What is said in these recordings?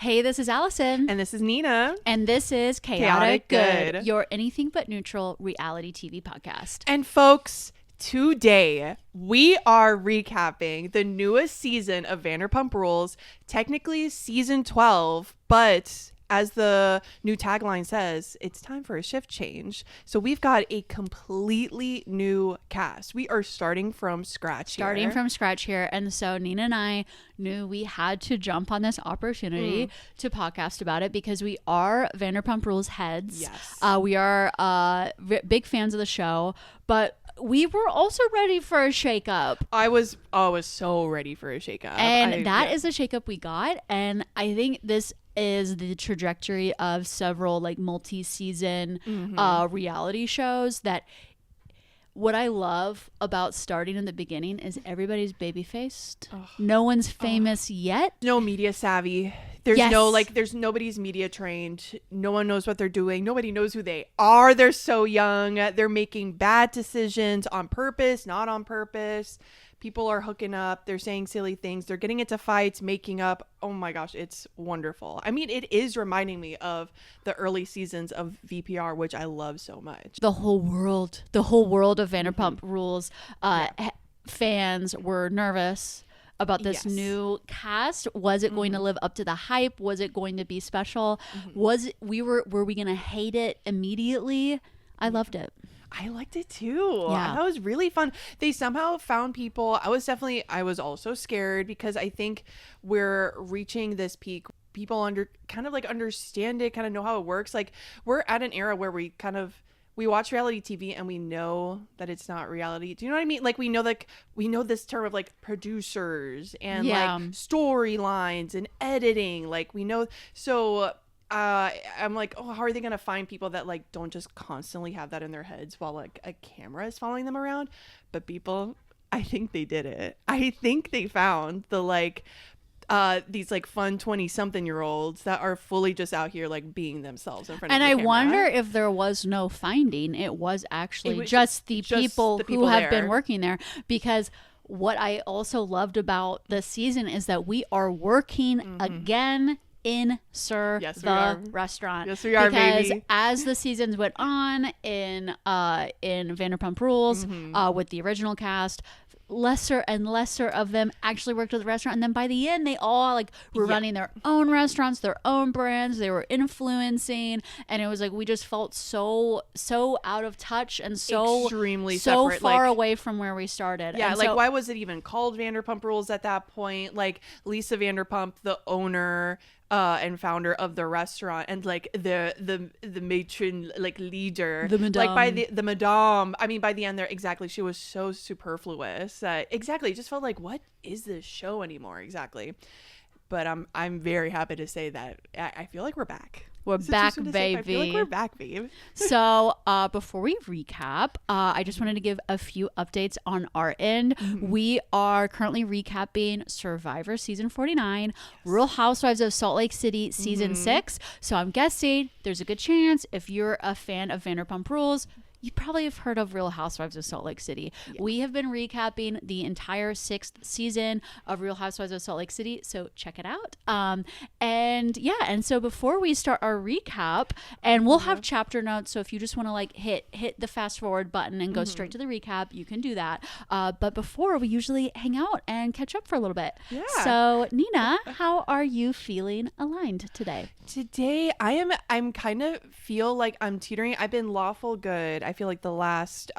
Hey, this is Allison. And this is Nina. And this is Chaotic Good, your anything but neutral reality TV podcast. And folks, today we are recapping the newest season of Vanderpump Rules, technically season 12, but as the new tagline says, it's time for a shift change. So we've got a completely new cast. We are starting from scratch here. And so Nina and I knew we had to jump on this opportunity to podcast about it because we are Vanderpump Rules heads. Yes. We are big fans of the show, but we were also ready for a shakeup. I was so ready for a shakeup. And that is the shakeup we got. And I think this is the trajectory of several like multi-season reality shows. That what I love about starting in the beginning is everybody's baby-faced. No one's famous yet. No media savvy. There's there's nobody's media trained. No one knows what they're doing. Nobody knows who they are. They're so young. They're making bad decisions on purpose, not on purpose. People are hooking up. They're saying silly things. They're getting into fights, making up. Oh my gosh, it's wonderful. I mean, it is reminding me of the early seasons of VPR, which I love so much. The whole world of Vanderpump Rules fans were nervous about this new cast. Was it going to live up to the hype? Was it going to be special? Were we going to hate it immediately? I loved it. I liked it too. Yeah. That was really fun. They somehow found people. I was also scared because I think we're reaching this peak. People understand it, kind of know how it works. Like, we're at an era where we watch reality TV and we know that it's not reality. Do you know what I mean? Like, we know this term of like producers and like storylines and editing. Like, we know. So I'm like, how are they going to find people that like don't just constantly have that in their heads while like a camera is following them around? But people, I think they did it. I think they found the like these like fun 20-something-year-olds that are fully just out here like being themselves in front of the camera. And I wonder if there was no finding. It was actually just the people who have been working there. Because what I also loved about the season is that we are working again in SUR the restaurant. Yes, we are, because baby. As the seasons went on in Vanderpump Rules, with the original cast, lesser and lesser of them actually worked at the restaurant, and then by the end they all like were running their own restaurants, their own brands. They were influencing, and it was like we just felt so out of touch and so extremely so separate, far away from where we started. Yeah, and like so, why was it even called Vanderpump Rules at that point? Like, Lisa Vanderpump, the owner and founder of the restaurant, and like the matron, like leader, the madame. Like by the madame. I mean, by the end there, exactly, she was so superfluous. Exactly, it just felt like, what is this show anymore? Exactly. But I'm very happy to say that I feel like we're back. We're back, baby. I feel like we're back, babe. So before we recap, I just wanted to give a few updates on our end. We are currently recapping Survivor season 49, Real Housewives of Salt Lake City season 6. So I'm guessing there's a good chance if you're a fan of Vanderpump Rules, you probably have heard of Real Housewives of Salt Lake City. Yeah. We have been recapping the entire 6th season of Real Housewives of Salt Lake City, so check it out. And so before we start our recap, and we'll have chapter notes, so if you just want to like hit the fast forward button and go straight to the recap, you can do that. But before, we usually hang out and catch up for a little bit. Yeah. So Nina, how are you feeling aligned today? Today, I'm kind of feel like I'm teetering. I've been lawful good, I feel like, the last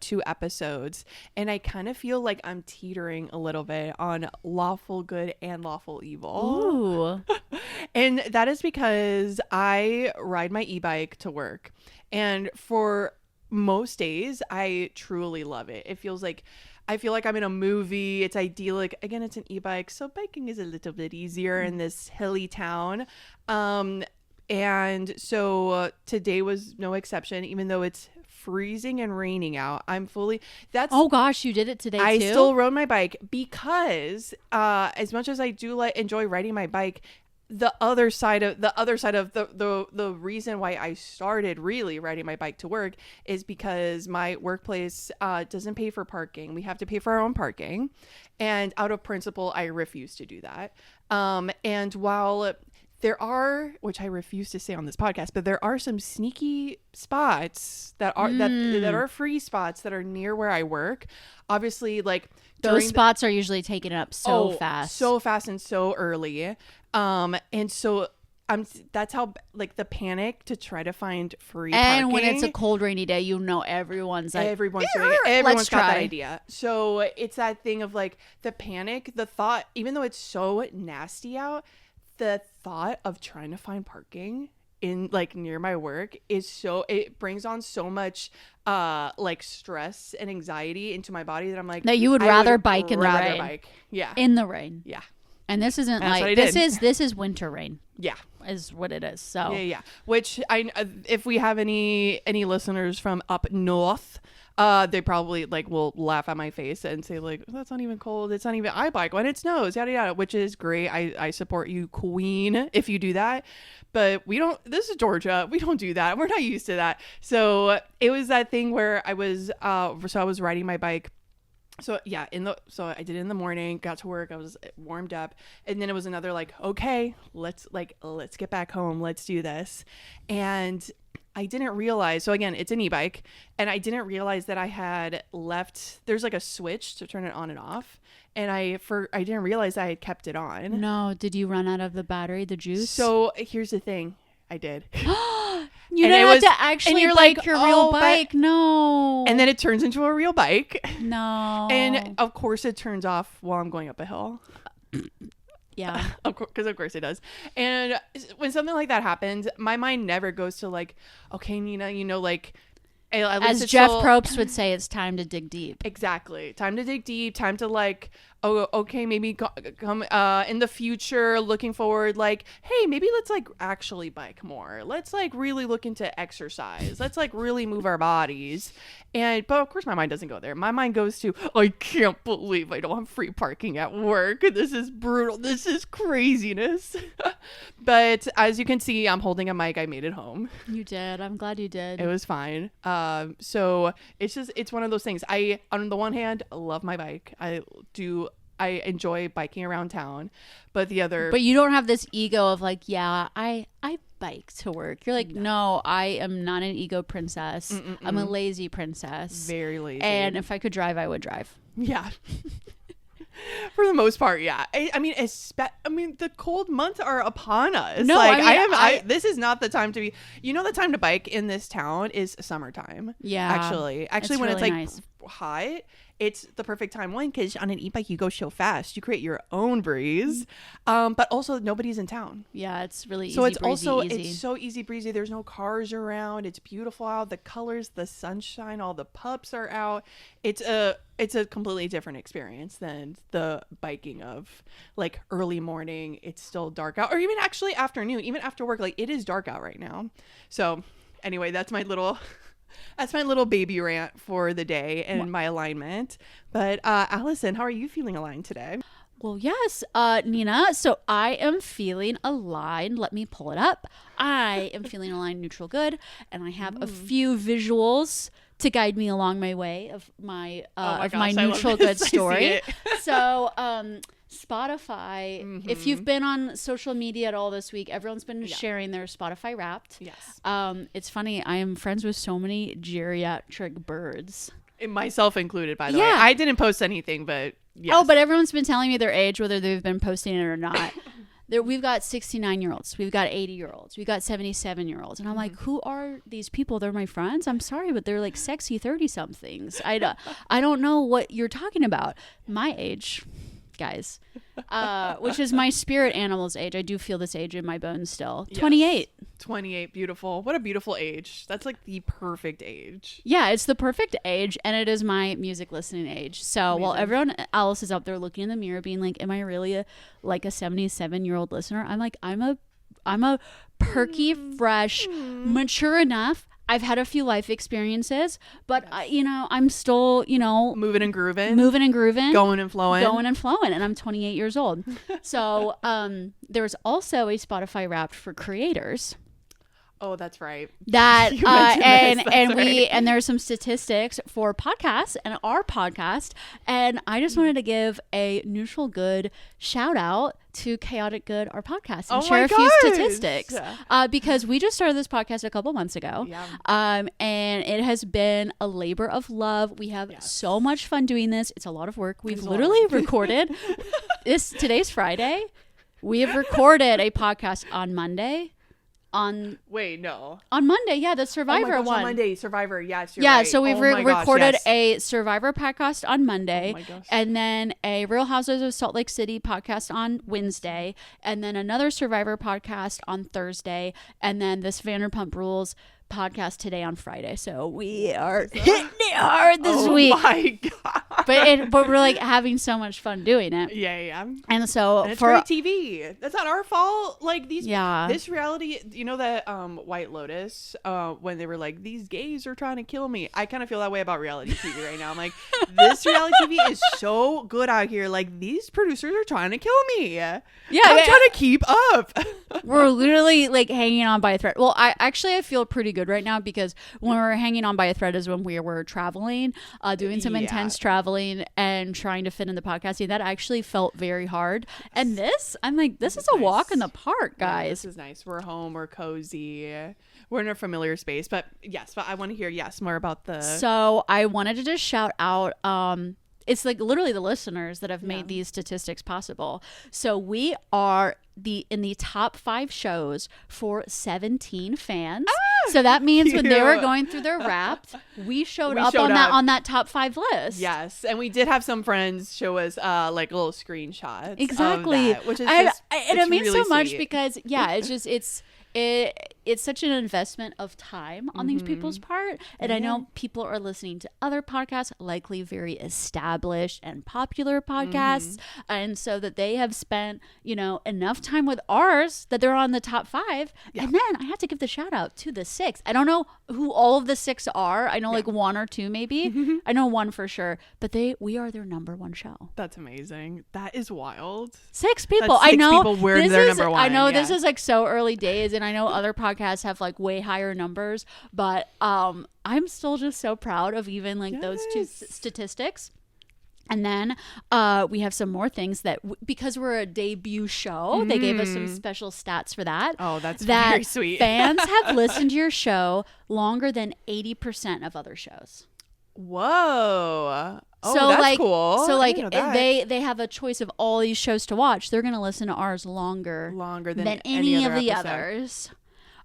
2 episodes, and I kind of feel like I'm teetering a little bit on lawful good and lawful evil. Ooh. And that is because I ride my e-bike to work, and for most days I truly love it. It feels like I feel like I'm in a movie. It's idyllic. Again, it's an e-bike, so biking is a little bit easier in this hilly town. And so today was no exception, even though it's freezing and raining out. Oh gosh, you did it today too? I still rode my bike because as much as I do enjoy riding my bike, the other side of the reason why I started really riding my bike to work is because my workplace doesn't pay for parking. We have to pay for our own parking, and out of principle I refuse to do that. And while there are, which I refuse to say on this podcast, but there are some sneaky spots that are free spots that are near where I work. Obviously, like those spots are usually taken up so fast and so early. And so that's how, like, the panic to try to find free parking. And when it's a cold, rainy day, you know, everyone's like, everyone's doing it. Everyone's got that idea. So it's that thing of like the panic, the thought, even though it's so nasty out, the thought of trying to find parking in like near my work is it brings on so much like stress and anxiety into my body that I'm like, that you would rather bike in the rain. Yeah. In the rain. Yeah. And this isn't like this is winter rain. Yeah, is what it is. So yeah. Which if we have any listeners from up north, they probably like will laugh at my face and say like, that's not even cold. It's not even, I bike when it snows, yada yada. Which is great. I support you, queen, if you do that. But we don't. This is Georgia. We don't do that. We're not used to that. So it was that thing where I was riding my bike. So yeah, so I did it in the morning, got to work, I was warmed up, and then it was another like, okay, let's get back home, let's do this. And I didn't realize, so again, it's an e-bike, and I didn't realize that I had left, there's like a switch to turn it on and off, and I didn't realize I had kept it on. No, did you run out of the battery, the juice? So here's the thing, I did. You don't have to actually bike your real bike. No. And then it turns into a real bike. No. And of course it turns off while I'm going up a hill. Yeah. Because of course it does. And when something like that happens, my mind never goes to like, okay, Nina, you know, like, as Jeff Probst would say, it's time to dig deep. Exactly. Time to dig deep. Time to like, oh, okay, maybe come in the future, looking forward, like, hey, maybe let's like actually bike more. Let's like really look into exercise. Let's like really move our bodies. But of course my mind doesn't go there. My mind goes to, I can't believe I don't have free parking at work. This is brutal. This is craziness. But as you can see, I'm holding a mic. I made it home. You did. I'm glad you did. It was fine. So it's one of those things. I, on the one hand, love my bike. I enjoy biking around town, but you don't have this ego of like, yeah, I bike to work. You're like, no, I am not an ego princess. I'm a lazy princess. Very lazy. And if I could drive, I would drive. Yeah. For the most part, yeah. I mean, the cold months are upon us. No, like, this is not the time to be. You know, the time to bike in this town is summertime. Yeah, actually, when really it's like nice. hot, it's the perfect time. One, because on an e-bike you go so fast, you create your own breeze. But also nobody's in town. Yeah, it's really easy. So it's breezy, also easy. It's so easy breezy. There's no cars around. It's beautiful out. The colors, the sunshine, all the pups are out. It's a completely different experience than the biking of like early morning. It's still dark out, or even actually afternoon, even after work. Like, it is dark out right now. So anyway, that's my little baby rant for the day and my alignment. But Allison, how are you feeling aligned today? Well, yes, Nina. So I am feeling aligned. Let me pull it up. I am feeling aligned, neutral, good, and I have a few visuals to guide me along my way of my neutral good story. So Spotify, if you've been on social media at all this week, everyone's been sharing their Spotify Wrapped. Yes. It's funny, I am friends with so many geriatric birds. Myself included, by the way. I didn't post anything, but yes. Oh, but everyone's been telling me their age, whether they've been posting it or not. We've got 69-year-olds. We've got 80-year-olds. We've got 77-year-olds. And I'm like, who are these people? They're my friends? I'm sorry, but they're like sexy 30-somethings. I don't know what you're talking about. My age, guys, which is my spirit animal's age. I do feel this age in my bones still. Yes. 28. 28, beautiful. What a beautiful age. That's like the perfect age. Yeah, it's the perfect age, and it is my music listening age. So while everyone else is out there looking in the mirror being like, am I really a 77-year-old listener? I'm like, I'm a perky, fresh, mature enough. I've had a few life experiences, but I'm still, moving and grooving, going and flowing, and I'm 28 years old. So there's also a Spotify Wrapped for creators. Oh, that's right. That You mentioned this, that's and right. and there's some statistics for podcasts and our podcast, and I just wanted to give a neutral good shout out to Chaotic Good, our podcast, and Oh share my a few gosh. statistics because we just started this podcast a couple months ago, Yeah. and it has been a labor of love. We have so much fun doing this. It's a lot of work. We've literally recorded today's Friday. We have recorded a podcast on Monday. Wait, no. On Monday, yeah, the Oh Survivor my gosh, one. on Monday, Survivor. Yes, you're Yeah, right. so we've Oh my gosh, recorded yes. a Survivor podcast on Monday, Oh my gosh. and then a Real Housewives of Salt Lake City podcast on Wednesday, and then another Survivor podcast on Thursday, and then this Vanderpump Rules podcast today on Friday. So we are hitting it hard this week. Oh my god. But we're like having so much fun doing it. Yeah. And so And it's for great TV. That's not our fault. Like Yeah. this reality, you know that White Lotus, when they were like, these gays are trying to kill me. I kind of feel that way about reality TV right now. I'm like, this reality TV is so good out here. Like these producers are trying to kill me. Yeah, I'm trying to keep up. we're literally like hanging on by a thread. Well, I feel pretty good right now because when we're hanging on by a thread is when we were traveling, doing some intense traveling and trying to fit in the podcasting. That actually felt very hard. And this, I'm like, this is a walk in the park, guys. Yeah, this is nice. We're home. We're cozy. We're in a familiar space. But I want to hear more about the. So I wanted to just shout out. It's like literally the listeners that have made these statistics possible. So we are in the top 5 shows for 17 fans. So that means when they were going through their Wrapped, we showed up on that top 5 list. Yes, and we did have some friends show us like little screenshots. Exactly, of that, which is and just, it means really so much sweet. because it's such an investment of time on these people's part. And I know people are listening to other podcasts, likely very established and popular podcasts. And so that they have spent, enough time with ours that they're on the top 5. Yeah. And then I have to give the shout out to the 6. I don't know who all of the 6 are. I know like 1 or 2 maybe. I know 1 for sure. But we are their number 1 show. That's amazing. That is wild. 6 people. That's 6 I know. people we're their number 1. I know this is like so early days, and I know other podcasts have like way higher numbers, but I'm still just so proud of even like those 2 statistics. And then we have some more things that because we're a debut show, they gave us some special stats for that. Oh, that's very sweet. Fans have listened to your show longer than 80% of other shows. Whoa. Oh, So that's like, cool. So I like didn't know that. they have a choice of all these shows to watch. They're gonna listen to ours longer than any of other the episode.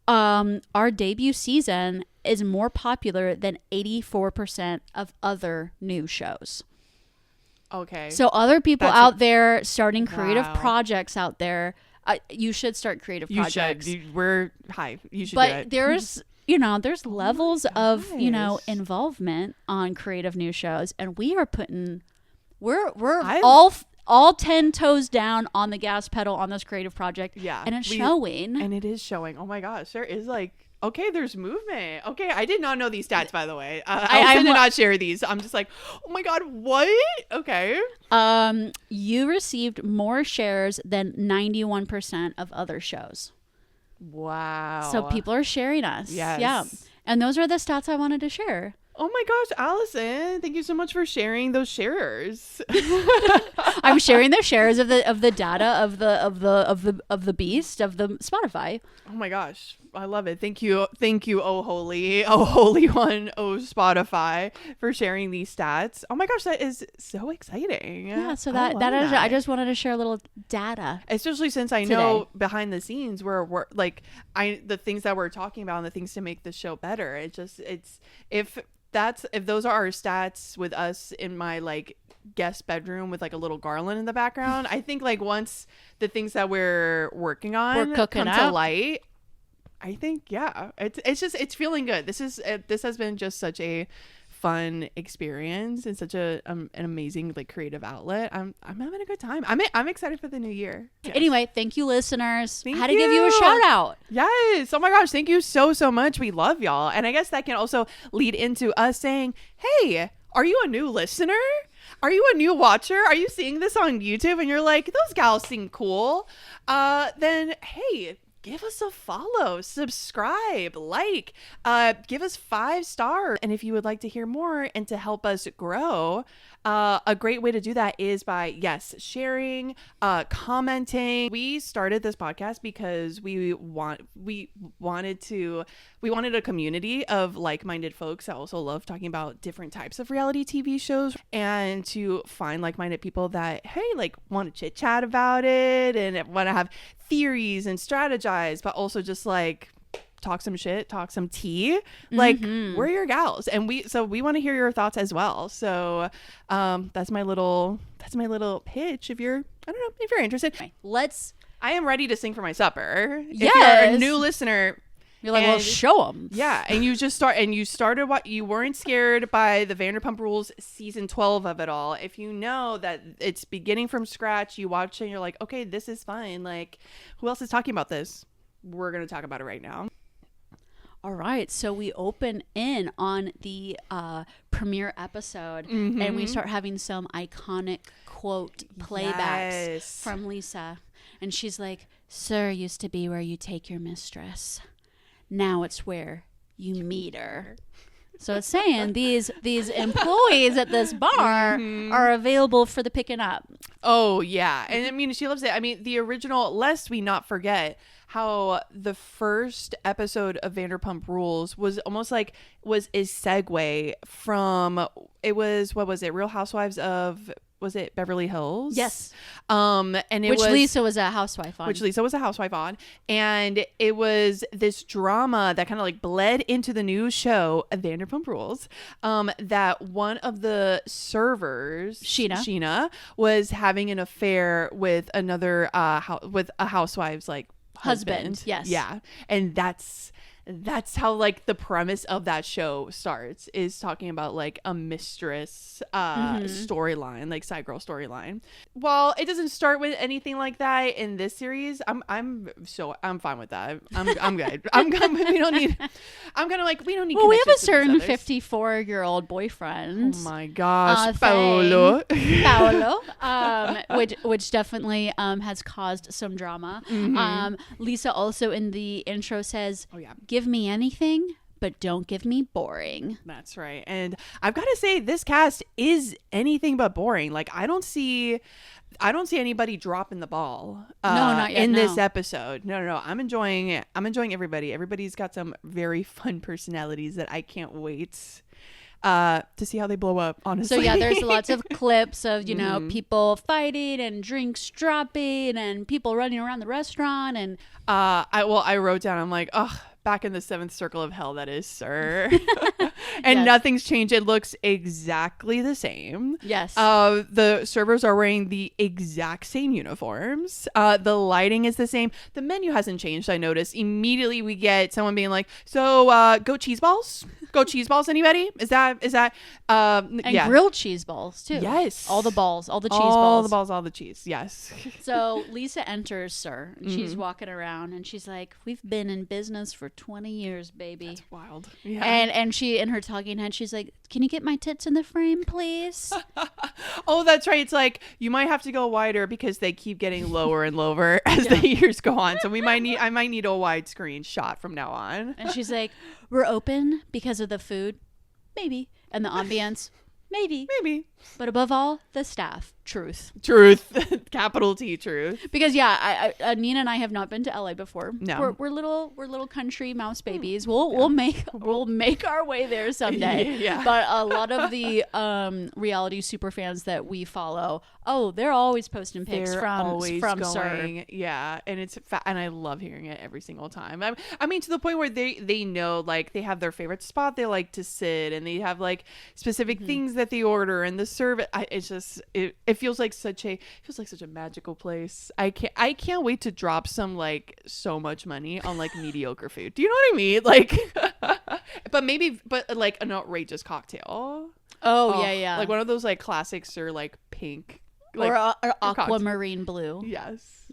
others. Our debut season is more popular than 84% of other new shows. Okay. So other people out there starting creative Wow. projects out there, you should start creative projects. You should. We're high. You should do But it. there's there's levels of gosh. involvement on creative new shows, and we are putting we're I- all 10 toes down on the gas pedal on this creative project. Yeah, and it's showing. And it is showing. Oh my gosh, there is like. Okay, there's movement. Okay, I did not know these stats, by the way. I did not share these. I'm just like, oh my god, what? Okay. You received more shares than 91% of other shows. Wow. So people are sharing us. Yes. Yeah. And those are the stats I wanted to share. Oh my gosh, Allison, thank you so much for sharing those sharers. I'm sharing the shares of the data of the beast of the Spotify. Oh my gosh, I love it. Thank you, oh holy one, oh Spotify, for sharing these stats. Oh my gosh, that is so exciting. Yeah, so I that love is, I just wanted to share a little data. Especially since I know behind the scenes where we're like the things that we're talking about and the things to make the show better. If those are our stats with us in my like guest bedroom with like a little garland in the background, I think like once the things that we're working on come to light, I think it's feeling good. This has been just such a fun experience and such an amazing like creative outlet. I'm having a good time. I'm excited for the new year. Yes. Anyway, thank you, listeners. Thank Had to give you a shout out. Yes. Oh my gosh, thank you so much. We love y'all. And I guess that can also lead into us saying, hey, are you a new listener? Are you a new watcher? Are you seeing this on YouTube and you're like, those gals seem cool? Then hey, give us a follow, subscribe, like, give us 5 stars. And if you would like to hear more and to help us grow, a great way to do that is by, yes, sharing, commenting. We started this podcast because we wanted a community of like-minded folks that also love talking about different types of reality TV shows, and to find like-minded people that, hey, like, want to chit chat about it and want to have theories and strategize, but also just like talk some shit, talk some tea. Like, we're your gals, and we want to hear your thoughts as well. So that's my little pitch. If you're interested, I am ready to sing for my supper. Yes. If you're a new listener, you're like, well, show them. Yeah, and you started what you weren't scared by the Vanderpump Rules season 12 of it all. If you know that it's beginning from scratch, you watch it and you're like, okay, this is fine. Like, who else is talking about this? We're gonna talk about it right now. All right, so we open in on the premiere episode, and we start having some iconic quote playbacks from Lisa. And she's like, "Sir used to be where you take your mistress. Now it's where you meet her." So it's saying these employees at this bar are available for the picking up. Oh, yeah. And I mean, she loves it. I mean, the original, lest we not forget how the first episode of Vanderpump Rules was almost like a segue from, what was it? Real Housewives of... Was it Beverly Hills? Yes. Which Lisa was a housewife on. And it was this drama that kind of like bled into the new show, Vanderpump Rules, that one of the servers, Sheena, was having an affair with another, with a housewife's like husband. Yes. Yeah. And that's how like the premise of that show starts, is talking about like a mistress storyline, like side girl storyline. Well, it doesn't start with anything like that in this series. I'm fine with that. I'm good. We don't need. Well, we have a certain 54-year-old boyfriend. Oh my gosh, Paolo. Which definitely has caused some drama. Lisa also in the intro says, "Oh yeah, give me anything, but don't give me boring." That's right. And I've got to say, this cast is anything but boring. Like, I don't see anybody dropping the ball not yet, this episode. No. I'm enjoying everybody. Everybody's got some very fun personalities that I can't wait to see how they blow up, honestly. So yeah, there's lots of clips of, people fighting and drinks dropping and people running around the restaurant. And I wrote down, I'm like, oh, back in the 7th circle of hell, that is, sir. And nothing's changed. It looks exactly the same. Yes. The servers are wearing the exact same uniforms. The lighting is the same. The menu hasn't changed, I noticed. Immediately we get someone being like, so go cheese balls? Go cheese balls, anybody? Is that grilled cheese balls too. Yes. All the balls, all the cheese balls. All the balls, all the cheese. Yes. So Lisa enters, sir. And she's walking around and she's like, "We've been in business for 20 years, baby." That's wild. Yeah. And she, in her talking head, she's like, "Can you get my tits in the frame, please?" Oh, that's right. It's like, you might have to go wider because they keep getting lower and lower as the years go on. So I might need a widescreen shot from now on. And she's like, "We're open because of the food, maybe, and the ambience, maybe. But above all, the staff. Truth. Capital T, truth." Because Nina and I have not been to LA before. No, we're little country mouse babies. We'll make our way there someday. Yeah. But a lot of the reality super fans that we follow, they're always posting pics from SUR. Yeah, and it's and I love hearing it every single time. I mean, to the point where they know, like, they have their favorite spot they like to sit, and they have like specific things that they order, and the service. It feels like such a magical place. I can't wait to drop so much money on like mediocre food. Do you know what I mean? Like, but like an outrageous cocktail. Oh yeah. Like one of those like classics, or like pink. Like, or aquamarine blue. Yes.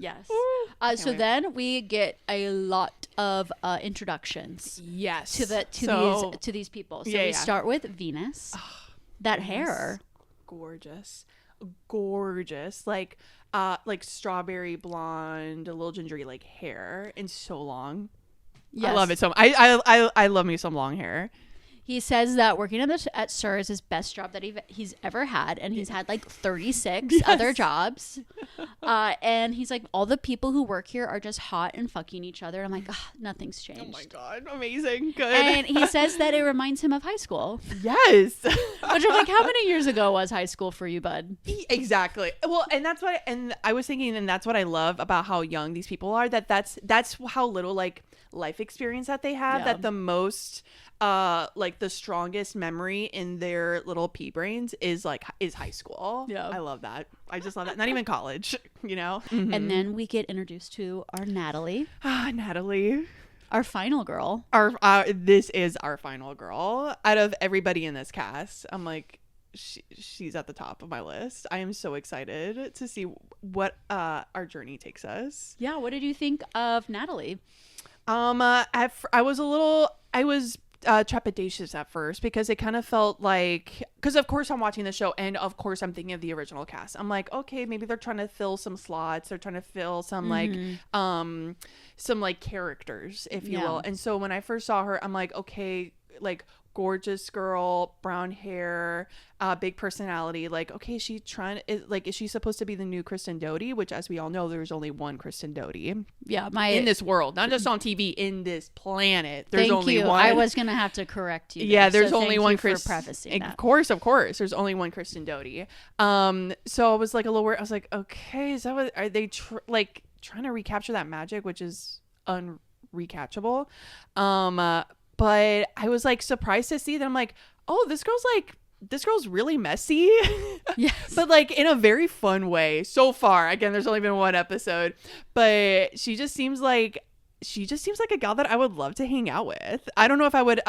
So then we get a lot of introductions. Yes. To these people. So we start with Venus. That hair. Gorgeous. gorgeous, like strawberry blonde, a little gingery like hair, and so long. Yes. I love it. So I love me some long hair. He says that working at SUR is his best job that he's ever had, and he's had like 36 other jobs. And he's like, all the people who work here are just hot and fucking each other. I'm like, nothing's changed. Oh my God, amazing, good. And he says that it reminds him of high school. Yes. Which I'm like, how many years ago was high school for you, bud? Exactly. Well, and I was thinking, and that's what I love about how young these people are. That's how little like life experience that they have. That the most like the strongest memory in their little pea brains is high school. Yeah, I love that. I just love that. Not even college, you know. Mm-hmm. And then we get introduced to our Natalie. Natalie, our final girl. This is our final girl out of everybody in this cast. I'm like, she's at the top of my list. I am so excited to see what our journey takes us. Yeah, what did you think of Natalie? I was trepidatious at first because it kind of felt like, because of course I'm watching the show and of course I'm thinking of the original cast. I'm like, okay, maybe they're trying to fill some slots, they're trying to fill some some like characters, if you will. And so when I first saw her, I'm like, okay, like gorgeous girl, brown hair, big personality, like, okay, is she supposed to be the new Kristen Doty? Which, as we all know, there's only one Kristen Doty in this world, not just on TV, in this planet. There's only one. I was gonna have to correct you there. Yeah, there's only one Kristen. Prefacing that. Of course there's only one Kristen Doty. So I was like a little worried. I was like, okay, is that what are they trying to recapture that magic, which is unrecapturable? But I was like surprised to see that. I'm like, oh, this girl's really messy. Yes. But like in a very fun way so far. Again, there's only been one episode, but she just seems like a gal that I would love to hang out with. I don't know if I would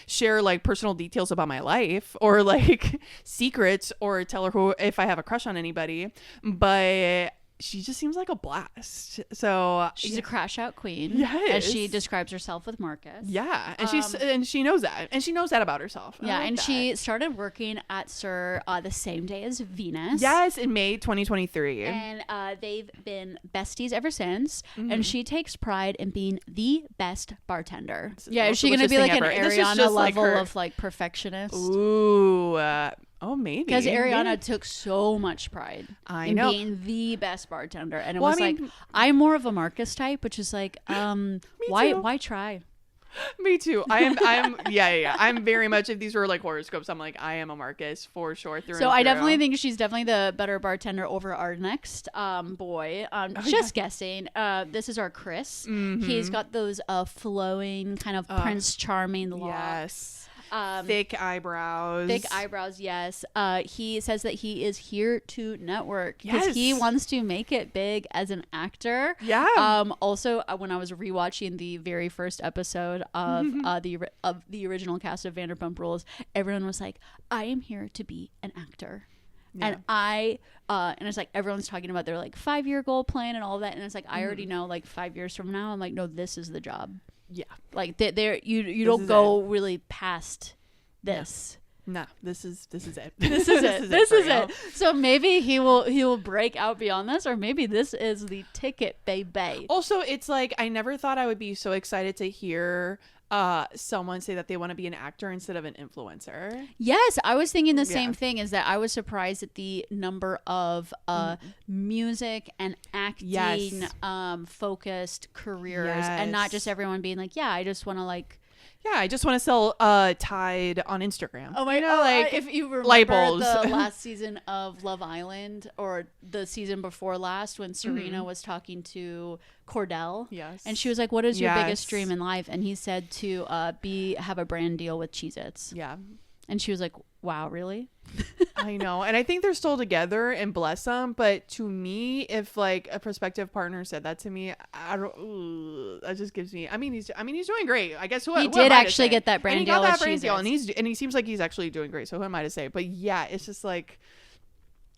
share like personal details about my life or like secrets or tell her if I have a crush on anybody, but she just seems like a blast. So she's a crash out queen. Yes. As she describes herself with Marcus. Yeah. And she knows that. And she knows that about herself. Yeah. And she started working at SUR the same day as Venus. Yes, in May 2023. And they've been besties ever since. Mm-hmm. And she takes pride in being the best bartender. Yeah. Is she going to be like an Ariana level of like perfectionist? Ooh. Oh, maybe. Because Ariana took so much pride in being the best bartender. And it was like, I'm more of a Marcus type, which is like, why try? Me too. I'm very much, if these were like horoscopes, I'm like, I am a Marcus for sure. So I definitely think she's definitely the better bartender over our next boy. Just guessing. This is our Chris. Mm-hmm. He's got those flowing kind of Prince Charming locks. Yes. Thick eyebrows. Yes. He says that he is here to network because he wants to make it big as an actor. Yeah. Also, when I was rewatching the very first episode of the original cast of Vanderpump Rules, everyone was like, I am here to be an actor. Yeah. And it's like everyone's talking about their like 5-year goal plan and all that, and it's like I already know like 5 years from now I'm like, no, this is the job. Yeah, like you don't go really past this. No, this is it. This is it. So maybe he will break out beyond this, or maybe this is the ticket, baby. Also, it's like I never thought I would be so excited to hear someone say that they want to be an actor instead of an influencer. Yes, I was thinking the same thing, is that I was surprised at the number of music and acting focused careers, and not just everyone being like, I just want to like I just want to sell Tide on Instagram. Oh my God! Like if you remember the last season of Love Island, or the season before last, when Serena was talking to Cordell, and she was like, "What is your biggest dream in life?" And he said to have a brand deal with Cheez-Its. Yeah, and she was like, "Wow, really?" I know, and I think they're still together, and bless them. But to me, if like a prospective partner said that to me, I don't. That just gives me. I mean, he's doing great. I guess he did actually get that brand deal, and he seems like he's actually doing great. So who am I to say? But yeah, it's just like,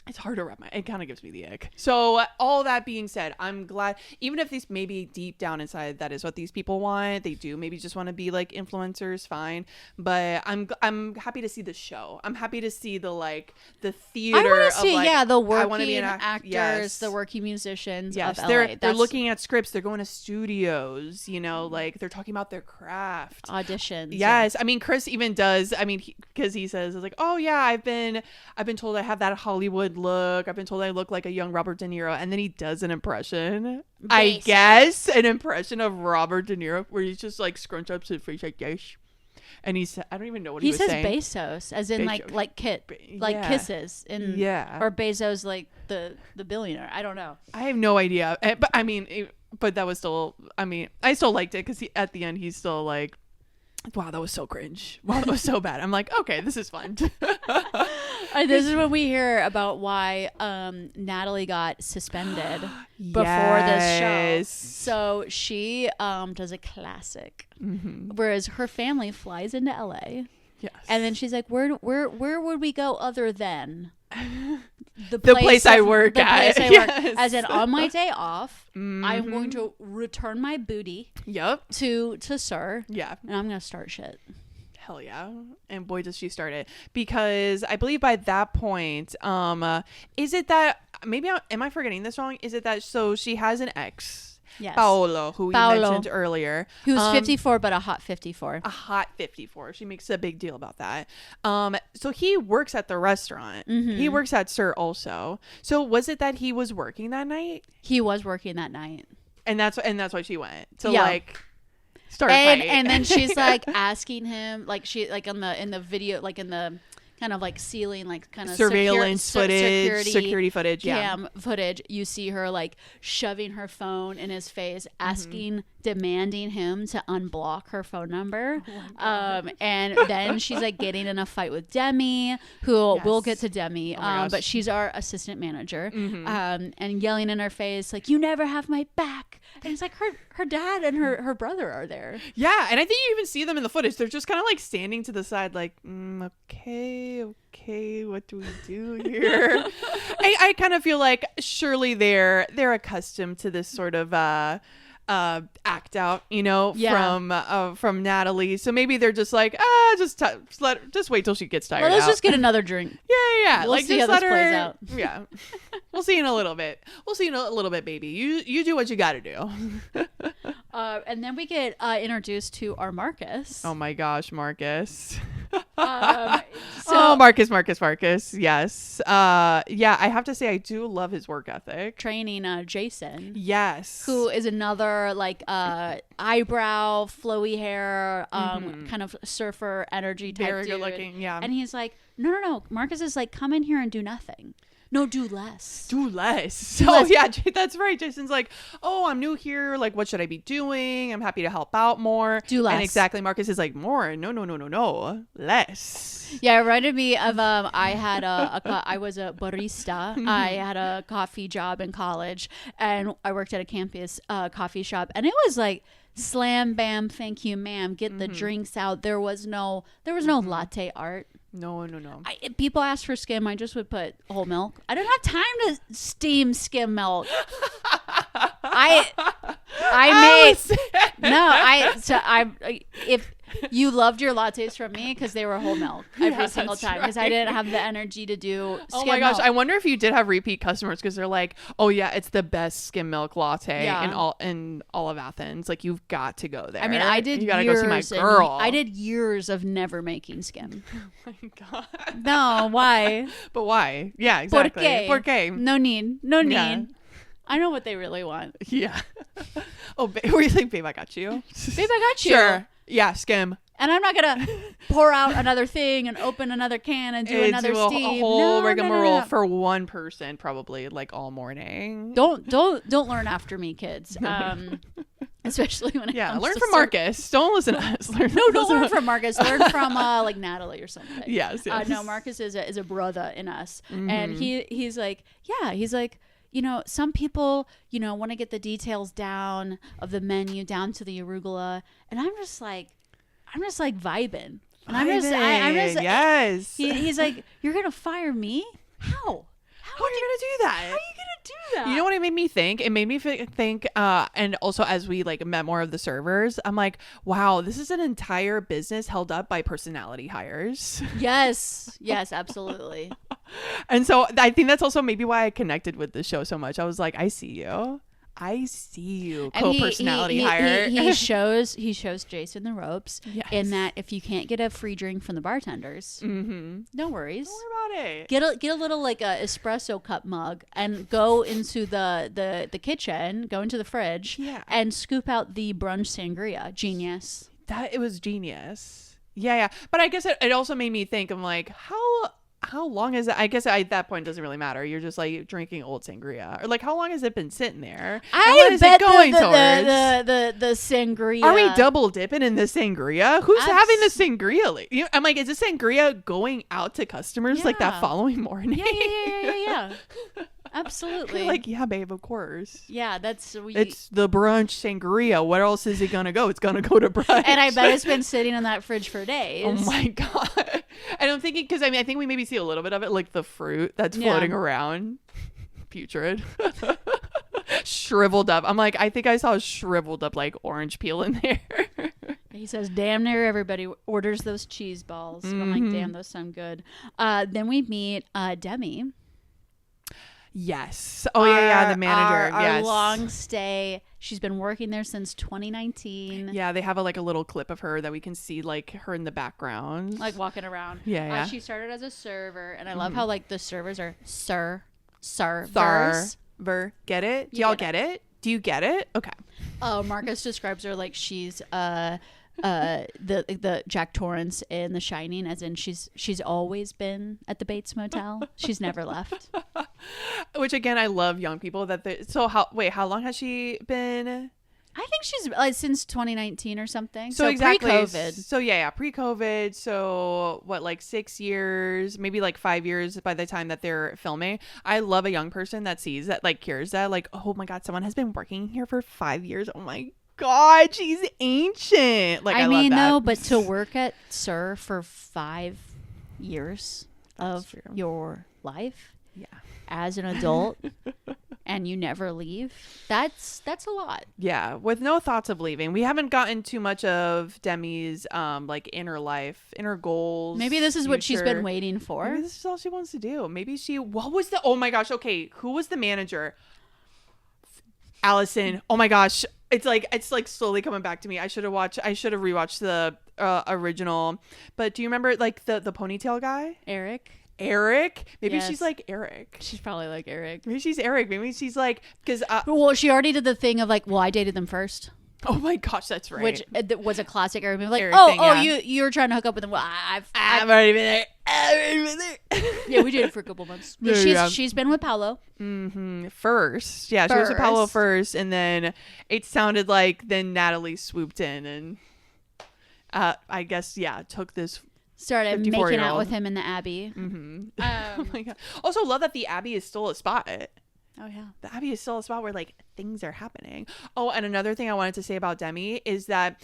It's hard to wrap my, it kind of gives me the ick. So all that being said, I'm glad, even if these maybe deep down inside that is what these people want, they do maybe just want to be like influencers, fine. But I'm happy to see the show. I'm happy to see the like the theater. I want to see, like, the I wanna be working an actors, yes. the working musicians yes, of LA. they're looking at scripts, they're going to studios, you know, like they're talking about their craft. Auditions. Yes. I mean, Chris even does, I mean, because he says, it's like, oh yeah, I've been told I have that Hollywood look. I've been told I look like a young Robert De Niro. And then he does an impression, I guess, an impression of Robert De Niro where he's just like scrunch up his face like this. And he said, I don't even know what he was saying. He says Bezos, as in Bezos. like kisses, in or Bezos like the billionaire. I don't know. I have no idea. But I mean, but that was still, I mean, I still liked it because at the end he's still like, wow, that was so cringe. Wow, that was so bad. I'm like, okay, this is fun. This is when we hear about why Natalie got suspended before this show. So she does a classic, whereas her family flies into LA. Yes. And then she's like, where would we go other than the place I work at? Yes. As in, on my day off, I'm going to return my booty. Yep. To SUR. Yeah. And I'm gonna start shit. Hell yeah. And boy does she start it, because I believe by that point, is it that maybe am I forgetting this wrong? Is it that so she has an ex? Yes. Paolo, who we mentioned earlier. Who's 54, but a hot 54. A hot 54. She makes a big deal about that. So he works at the restaurant. He works at SUR also. So was it that he was working that night? He was working that night. And that's why she went to like start fighting. And then she's like asking him, like she like in the video, like in the kind of like ceiling, like kind of surveillance security footage, cam footage. You see her like shoving her phone in his face, asking, demanding him to unblock her phone number. And then she's like getting in a fight with Demi, who we'll get to Demi, but she's our assistant manager, and yelling in her face like, "You never have my back." And it's like her dad and her brother are there. Yeah, and I think you even see them in the footage. They're just kind of like standing to the side, like, okay, what do we do here? I kind of feel like surely they're accustomed to this sort of act out, you know, from Natalie. So maybe they're just like, just wait till she gets tired. Let's just get another drink. Yeah. We'll like see just how this plays out. Yeah, we'll see in a little bit. Baby. You do what you got to do. And then we get introduced to our Marcus. Oh my gosh, Marcus. So Marcus. Yes. Yeah, I have to say I do love his work ethic. Training Jason. Yes. Who is another like eyebrow, flowy hair, kind of surfer energy type very dude. Good looking, yeah. And he's like, no. Marcus is like, come in here and do nothing. No, do less. Yeah, that's right. Jason's like, oh, I'm new here. Like, what should I be doing? I'm happy to help out more. Do less. And exactly, Marcus is like, more. No. Less. Yeah, it reminded me of I was a barista. I had a coffee job in college, and I worked at a campus coffee shop, and it was like, slam bam, thank you, ma'am. Get the drinks out. There was no latte art. No. People asked for skim. I just would put whole milk. I don't have time to steam skim milk. If you loved your lattes from me because they were whole milk every single time, because I didn't have the energy to do skim Oh my gosh, milk. I wonder if you did have repeat customers because they're like, oh yeah, it's the best skim milk latte in all of Athens. Like, you've got to go there. I mean, I did. You gotta go see my girl. I did years of never making skim. Oh my god. No, why? But why? Yeah, exactly. ¿Por qué? No need. Yeah. I know what they really want. Yeah. Oh, what do you think, babe? I got you. Babe, I got you. Sure. Yeah, skim. And I'm not gonna pour out another thing and open another can and do another steam. A whole rigmarole for one person, probably like all morning. Don't learn after me, kids. Especially when it comes learn to from Marcus. Don't listen to us. Don't learn from Marcus. Learn from like Natalie or something. Yes. No, Marcus is a brother in us, and he's like, you know, some people, you know, want to get the details down of the menu down to the arugula, and I'm just like vibing. And I'm just yes. He's like, you're gonna fire me? How How are you gonna do that? How are you gonna do that? You know what it made me think? It made me think, and also as we like met more of the servers, I'm like, wow, this is an entire business held up by personality hires. Yes, absolutely. And so I think that's also maybe why I connected with the show so much. I was like, I see you. Co-personality hire. He shows Jason the ropes. Yes. In that if you can't get a free drink from the bartenders, no worries. Don't worry about it. Get a little like a espresso cup mug and go into the kitchen, go into the fridge, and scoop out the brunch sangria. Genius. It was genius. Yeah. But I guess it also made me think. I'm like, how long is it? I guess at that point it doesn't really matter. You're just like drinking old sangria, or like how long has it been sitting there? I bet the sangria. Are we double dipping in the sangria? Who's having the sangria? I'm like, is the sangria going out to customers like that following morning? Yeah. Absolutely. Like, yeah, babe, of course. Yeah, it's the brunch sangria. Where else is it gonna go? It's gonna go to brunch. And I bet it's been sitting in that fridge for days. Oh my god. And I'm thinking, because I think we maybe see a little bit of it, like the fruit that's floating around, putrid, shriveled up. I'm like, I think I saw a shriveled up like orange peel in there. He says, damn near everybody orders those cheese balls. And I'm like, damn, those sound good. Then we meet Demi. Yes. Oh, yeah, the manager. Our long stay. She's been working there since 2019. Yeah, they have a little clip of her that we can see, like, her in the background. Like, walking around. Yeah. She started as a server, and I love how, like, the servers are sur-vers. Get it? Do y'all get it? Do you get it? Okay. Oh, Marcus describes her like she's the Jack Torrance in The Shining, as in she's always been at the Bates Motel. She's never left. Which again, I love young people how long has she been? I think she's since 2019 or something. So exactly. Pre-COVID. So pre-COVID. So what, like 6 years, maybe like 5 years by the time that they're filming. I love a young person that sees that, like hears that, like, oh my God, someone has been working here for 5 years. Oh my God, she's ancient. Like, I mean, love that. No, but to work at SUR for 5 years of your life, as an adult, and you never leave, that's a lot. Yeah, with no thoughts of leaving. We haven't gotten too much of Demi's like inner life, inner goals. Maybe this is what she's been waiting for. Maybe this is all she wants to do. Maybe oh my gosh, okay, who was the manager? Allison. Oh my gosh. It's like slowly coming back to me. I should have rewatched the original. But do you remember like the ponytail guy? Eric? Maybe she's like Eric. She's probably like Eric. Maybe she's Eric. Maybe she's like, because well, she already did the thing of like, well, I dated them first. Oh my gosh, that's right. Which was a classic Eric movie. Like, Eric thing, you're trying to hook up with them. Well, I've already been there. Yeah, we dated for a couple months. She's been with Paolo. First. Yeah, she was with Paolo first, and then it sounded like then Natalie swooped in and I guess took this. Started making out with him in the Abbey. Oh my God. Also love that the Abbey is still a spot. Oh yeah. The Abbey is still a spot where like things are happening. Oh, and another thing I wanted to say about Demi is that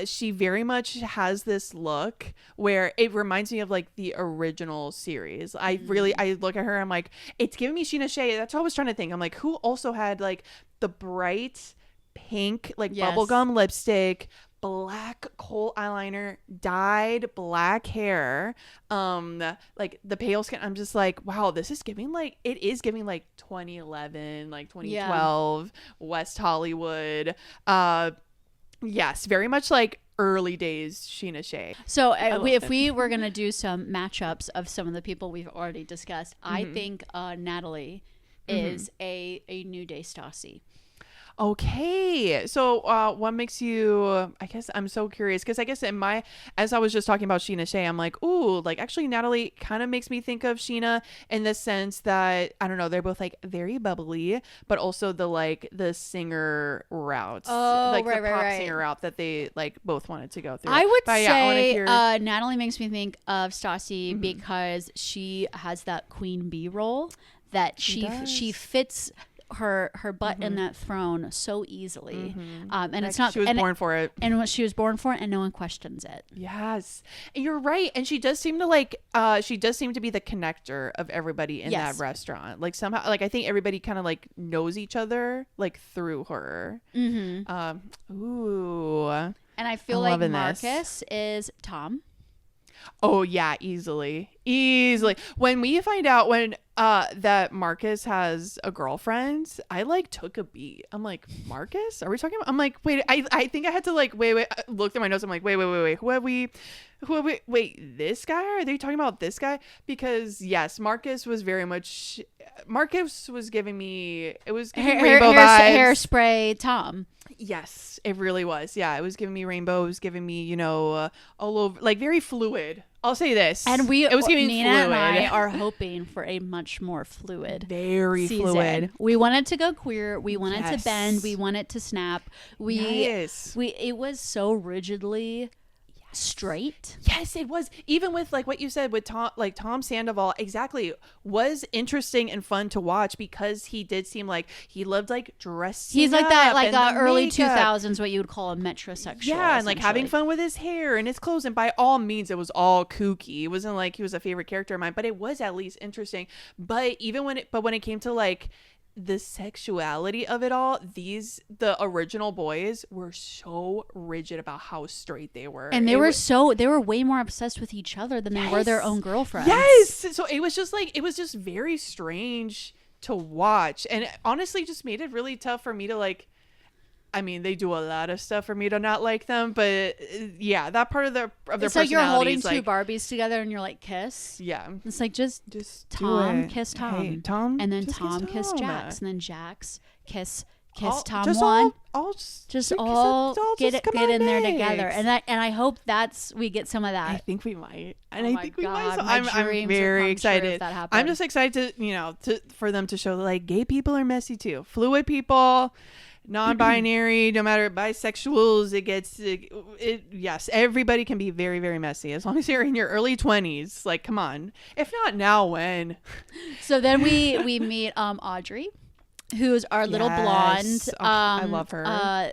she very much has this look where it reminds me of like the original series. I look at her, I'm like, it's giving me Sheena Shea. That's what I was trying to think. I'm like, who also had like the bright pink like bubblegum lipstick, black kohl eyeliner, dyed black hair, like the pale skin. I'm just like, wow, this is giving like, it is giving like 2011, like 2012 West Hollywood. Yes, very much like early days Sheena Shea. So if we were gonna do some matchups of some of the people we've already discussed, I think Natalie is a New Day Stassi. Okay, so what makes you, I guess I'm so curious, because I guess as I was just talking about Sheena Shea, I'm like, ooh, like actually Natalie kind of makes me think of Sheena in the sense that, I don't know, they're both like very bubbly, but also the singer routes, the pop singer route that they like both wanted to go through. I would say Natalie makes me think of Stassi because she has that queen bee role that she fits her butt in that throne so easily. And Like, it's not she was born for it. and what she was born for, and no one questions it. Yes, and you're right. And she does seem to be the connector of everybody in that restaurant. Like somehow, like I think everybody kind of like knows each other like through her. Ooh. And I feel like Marcus is Tom. Oh yeah, easily. When we find out that Marcus has a girlfriend, I like took a beat. I'm like, Marcus? Are we talking about? I'm like, wait. I think I had to like wait. Look through my notes. I'm like, wait. Who have we? Wait, this guy? Are they talking about this guy? Because yes, Marcus was giving me. It was giving rainbow vibes. Hairspray Tom. Yes, it really was. Yeah, it was giving me rainbow. It was giving me, all over, like very fluid. I'll say this. And it was giving Nina fluid. and I are hoping for a much more fluid very season. Fluid. We wanted to go queer. We wanted to bend. We wanted to snap. It was so rigidly straight. Yes, it was. Even with like what you said with Tom Sandoval, exactly, was interesting and fun to watch because he did seem like he loved like dressing. He's like that, like early makeup. 2000s, what you would call a metrosexual. Yeah, and like having fun with his hair and his clothes. And by all means, it was all kooky. It wasn't like he was a favorite character of mine, but it was at least interesting. But when it came to like the sexuality of it all, the original boys were so rigid about how straight they were, and they were way more obsessed with each other than they were their own girlfriends. Yes, so it was just very strange to watch, and honestly just made it really tough for me to like. I mean, they do a lot of stuff for me to not like them, but yeah, that part of their it's like you're holding two Barbies together and you're like, kiss. Yeah, it's like just Tom kiss Tom, hey, Tom, and then Tom kiss Jax, and then Jax kiss Tom just one. All get in there together, and I hope we get some of that. I think we might, and oh I think we God, might. So I'm very excited. I'm just excited for them to show that like gay people are messy too, fluid people. Non-binary, no matter bisexuals, yes, everybody can be very, very messy as long as you're in your early 20s. Like, come on. If not now, when? So then we meet Audrey, who's our little blonde I love her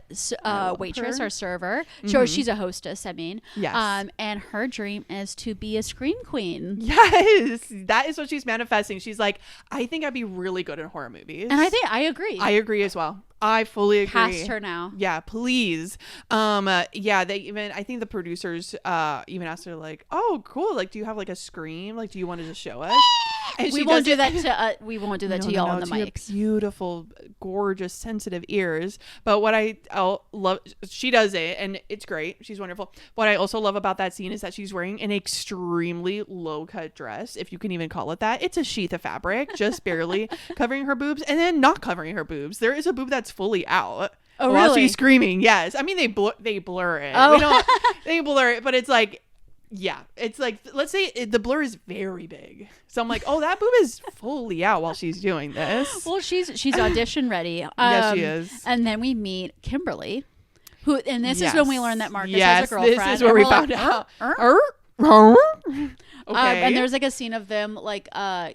waitress or server. She's a hostess, I mean. Yes. And her dream is to be a scream queen. Yes, that is what she's manifesting. She's like, I think I'd be really good in horror movies, and I agree as well. I fully agree. Cast her now. Yeah, please. They even, I think the producers even asked her like, oh, cool. Like, do you have like a scream? Like, do you want to just show us? And we won't do that to y'all on the mics. Beautiful, gorgeous, sensitive ears. But what I'll love, she does it and it's great. She's wonderful. What I also love about that scene is that she's wearing an extremely low cut dress, if you can even call it that. It's a sheath of fabric, just barely covering her boobs, and then not covering her boobs. There is a boob that's fully out. Oh, while really? she's screaming. Yes. I mean, they blur it. Oh. They blur it, but it's like, yeah, it's like, let's say the blur is very big. So I'm like, oh, that boob is fully out while she's doing this. Well, she's audition ready. Yes, she is. And then we meet Kimberly, who, and this is when we learn that Marcus has a girlfriend. This is where we found out. Okay. And there's like a scene of them like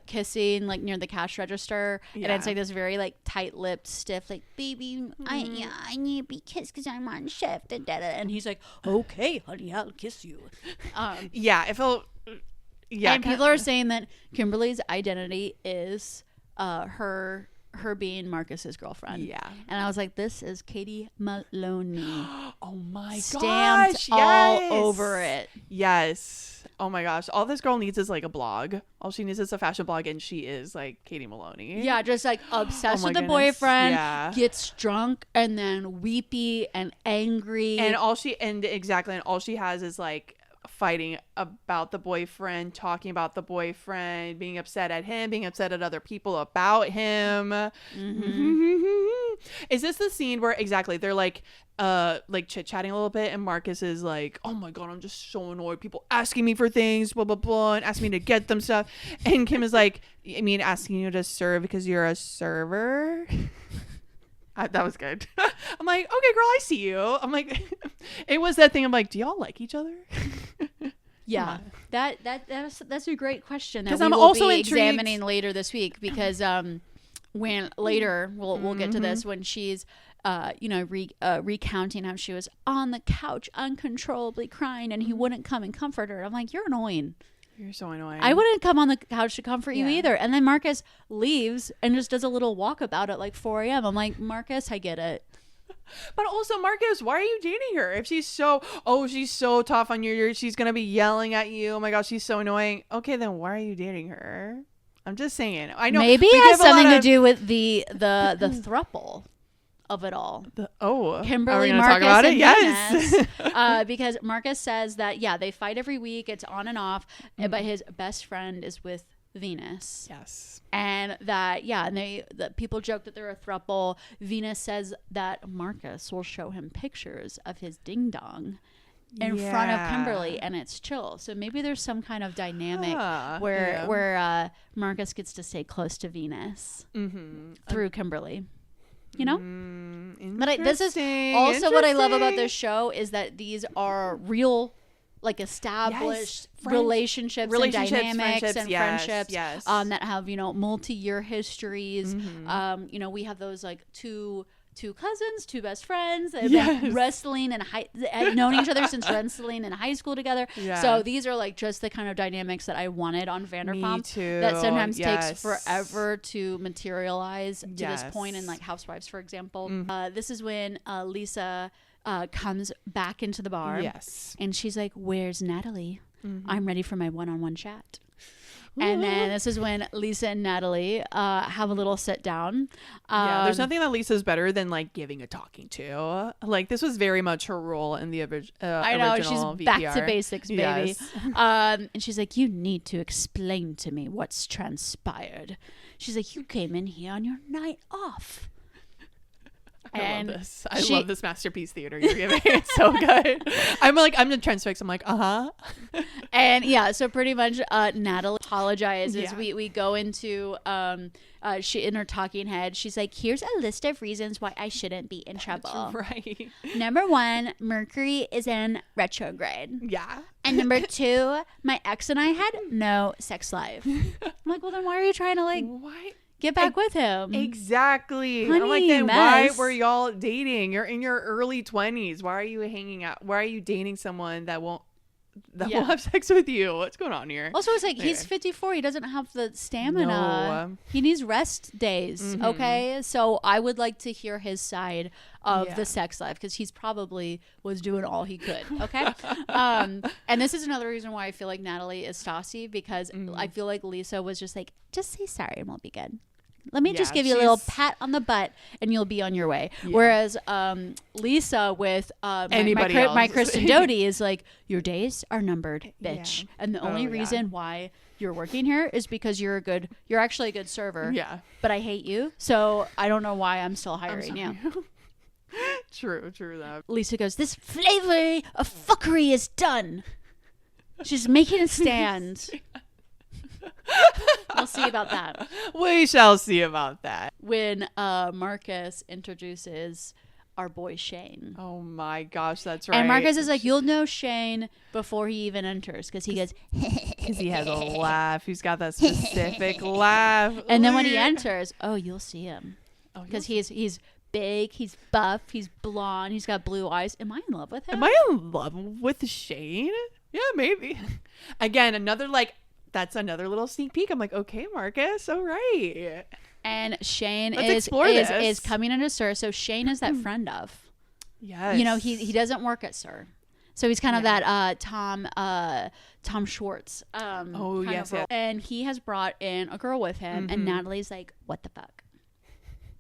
kissing like near the cash register, and it's like this very like tight-lipped, stiff, like, baby, I need to be kissed because I'm on shift, and he's like, okay, honey, I'll kiss you. It felt. Yeah, and people are saying that Kimberly's identity is her being Marcus's girlfriend. Yeah. And I was like, this is Katie Maloney. Oh my Stamped gosh. all over it. Yes. Oh my gosh. All this girl needs is like a blog. All she needs is a fashion blog, and she is like Katie Maloney. Yeah, just like obsessed with the boyfriend, gets drunk and then weepy and angry. And all she has is like fighting about the boyfriend, talking about the boyfriend, being upset at him, being upset at other people about him. Is this the scene where they're like chit-chatting a little bit, and Marcus is like, oh my god, I'm just so annoyed, people asking me for things, blah blah blah, and asking me to get them stuff, and Kim is like, I mean, asking you to serve because you're a server. That was good. I'm like, okay, girl, I see you. I'm like, it was that thing. I'm like, do y'all like each other? Yeah, that's a great question that because we I'm will also be intrigued. examining later this week, because when later we'll get to this, when she's recounting how she was on the couch uncontrollably crying and he wouldn't come and comfort her. I'm like, you're annoying. You're so annoying. I wouldn't come on the couch to comfort you either. And then Marcus leaves and just does a little walkabout at like 4 a.m. I'm like, Marcus, I get it. But also, Marcus, why are you dating her? If she's so tough on you, she's going to be yelling at you. Oh my gosh, she's so annoying. Okay, then why are you dating her? I'm just saying. I know. Maybe it has something to do with the throuple of it all. Kimberly, Marcus, talk about it? Yes. Because Marcus says that they fight every week. It's on and off, but his best friend is with Venus. Yes. And that that people joke that they're a throuple. Venus says that Marcus will show him pictures of his ding dong in front of Kimberly, and it's chill. So maybe there's some kind of dynamic where Marcus gets to stay close to Venus through Kimberly. You know? But this is also what I love about this show is that these are real, like, established relationships and dynamics and friendships that have, multi-year histories. We have those, like, two cousins, two best friends that have been wrestling and known each other since wrestling in high school together. So these are like just the kind of dynamics that I wanted on Vanderpump. Me too. That sometimes takes forever to materialize to this point in like Housewives, for example. This is when Lisa comes back into the bar. And she's like, "Where's Natalie? I'm ready for my one-on-one chat." And then this is when Lisa and Natalie have a little sit down. There's nothing that Lisa's better than like giving a talking to. Like this was very much her role in the I know, she's VPR. back to basics, baby. And she's like, "You need to explain to me what's transpired." She's like, "You came in here on your night off." I love this. I love this masterpiece theater you're giving. It's so good. I'm the transfix. I'm like, And so pretty much Natalie apologizes. We go into she in her talking head, she's like, "Here's a list of reasons why I shouldn't be in trouble. Right. Number 1, Mercury is in retrograde. Yeah. And number 2, my ex and I had no sex life." I'm like, well, then why are you trying to get back with him? Exactly. Honey, I'm like, then why were y'all dating? You're in your early 20s. Why are you hanging out? Why are you dating someone that won't have sex with you? What's going on here? Also, it's like he's 54. He doesn't have the stamina. No. He needs rest days. Okay, so I would like to hear his side of the sex life because he's probably was doing all he could. Okay, and this is another reason why I feel like Natalie is Stassi because I feel like Lisa was just like, "Just say sorry and we'll be good. Let me just give you a little pat on the butt and you'll be on your way." Whereas Lisa with my Kristen Doty is like, "Your days are numbered, bitch." And the only reason why you're working here is because you're actually a good server. Yeah. But I hate you. So I don't know why I'm still hiring you. True that. Lisa goes, "This flavor of fuckery is done." She's making a stand. We'll see about that. We shall see about that. When Marcus introduces our boy Shane. Oh my gosh, that's right. And Marcus is like, "You'll know Shane before he even enters," because he goes, because he has a laugh. He's got that specific laugh. And then when he enters, you'll see him because he's big, he's buff, he's blonde, he's got blue eyes. Am I in love with him? Am I in love with Shane? Yeah, maybe. Again, that's another little sneak peek. I'm like, okay, Marcus, all right. And Shane is coming into SUR. So Shane is that friend of. Yes. He doesn't work at SUR. So he's kind of that Tom Schwartz. Yes. And he has brought in a girl with him. And Natalie's like, "What the fuck?"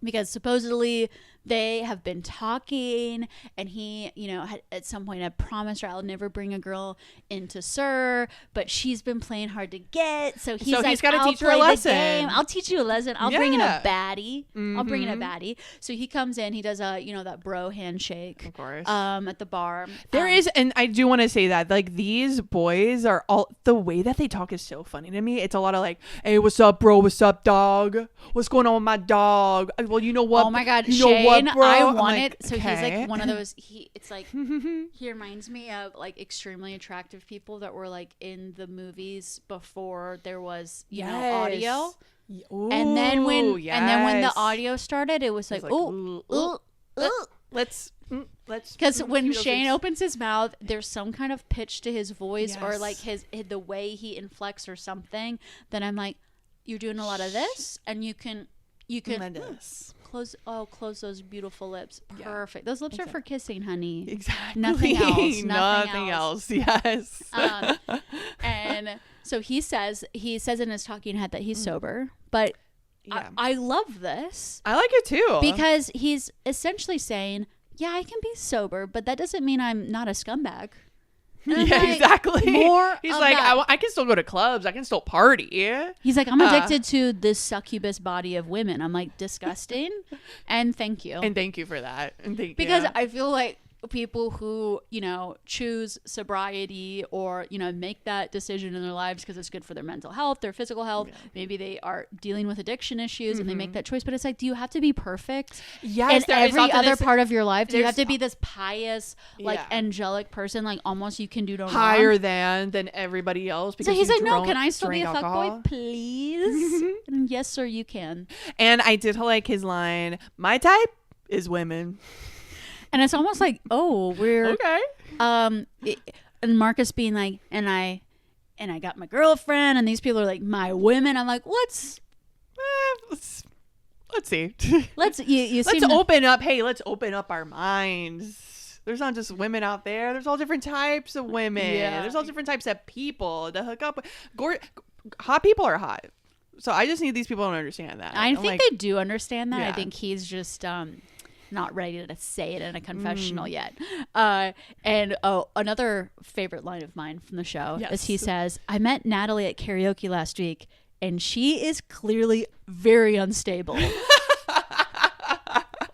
Because supposedly they have been talking and he, had, at some point had promised her, "I'll never bring a girl into SUR," but she's been playing hard to get. So he's got to teach her a lesson. I'll teach you a lesson. I'll bring in a baddie. I'll bring in a baddie. So he comes in, he does that bro handshake. Of course. At the bar. There is, and I do want to say that like these boys are all, the way that they talk is so funny to me. It's a lot of like, "Hey, what's up, bro? What's up, dog? What's going on with my dog? Well, you know what? Oh my God, Shane, bro? I want it. So he's like one of those. It's like he reminds me of like extremely attractive people that were like in the movies before there was audio. And then when the yes. audio started, it was like, let's because when those Shane things. opens his mouth, there's some kind of pitch to his voice or Yes. like the way he inflects or something. Then I'm like, you're doing a lot of this, and you can close those beautiful lips. Perfect. Those lips are for kissing, honey. Exactly. Nothing else. Nothing else. Yes. And so he says in his talking head that he's sober, but Yeah. I love this I like it too. because he's essentially saying, yeah, I can be sober, but that doesn't mean I'm not a scumbag. And I'm yeah, like, exactly. More He's of like, that. I can still go to clubs. I can still party. He's like, I'm addicted to this succubus body of women. I'm like, disgusting. And thank you. And thank you for that. And Because I feel like people who, choose sobriety or, make that decision in their lives because it's good for their mental health, their physical health. Yeah. Maybe they are dealing with addiction issues and they make that choice. But it's like, do you have to be perfect? Yes, in every other part of your life? Do you have to be this pious, angelic person? Like almost you can do no higher wrong? than everybody else. So he's like, no, can I still be a fuckboy, please? And yes, sir, you can. And I did like his line, my type is women. And it's almost like, oh, we're okay. And Marcus being like, and I got my girlfriend, and these people are like my women. I'm like, let's see. Let's open up. Hey, let's open up our minds. There's not just women out there. There's all different types of women. Yeah. There's all different types of people to hook up with. Hot people are hot. So I just need these people to understand that. I think they do understand that. Yeah. I think he's just not ready to say it in a confessional yet. And another favorite line of mine from the show is he says, I met Natalie at karaoke last week and she is clearly very unstable.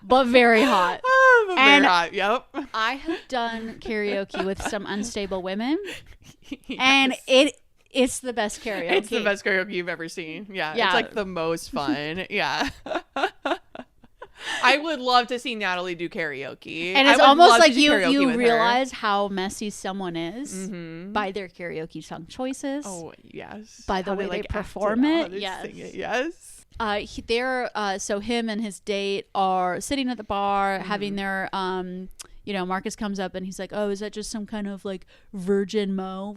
But very hot. Very hot, yep. I have done karaoke with some unstable women and it's the best karaoke. It's the best karaoke you've ever seen. Yeah. It's like the most fun. Yeah. I would love to see Natalie do karaoke. And it's almost like you realize how messy someone is by their karaoke song choices. Oh, yes. By the way they perform it. Yes. Sing it. Yes. So him and his date are sitting at the bar having their Marcus comes up and he's like, oh, is that just some kind of like virgin mo,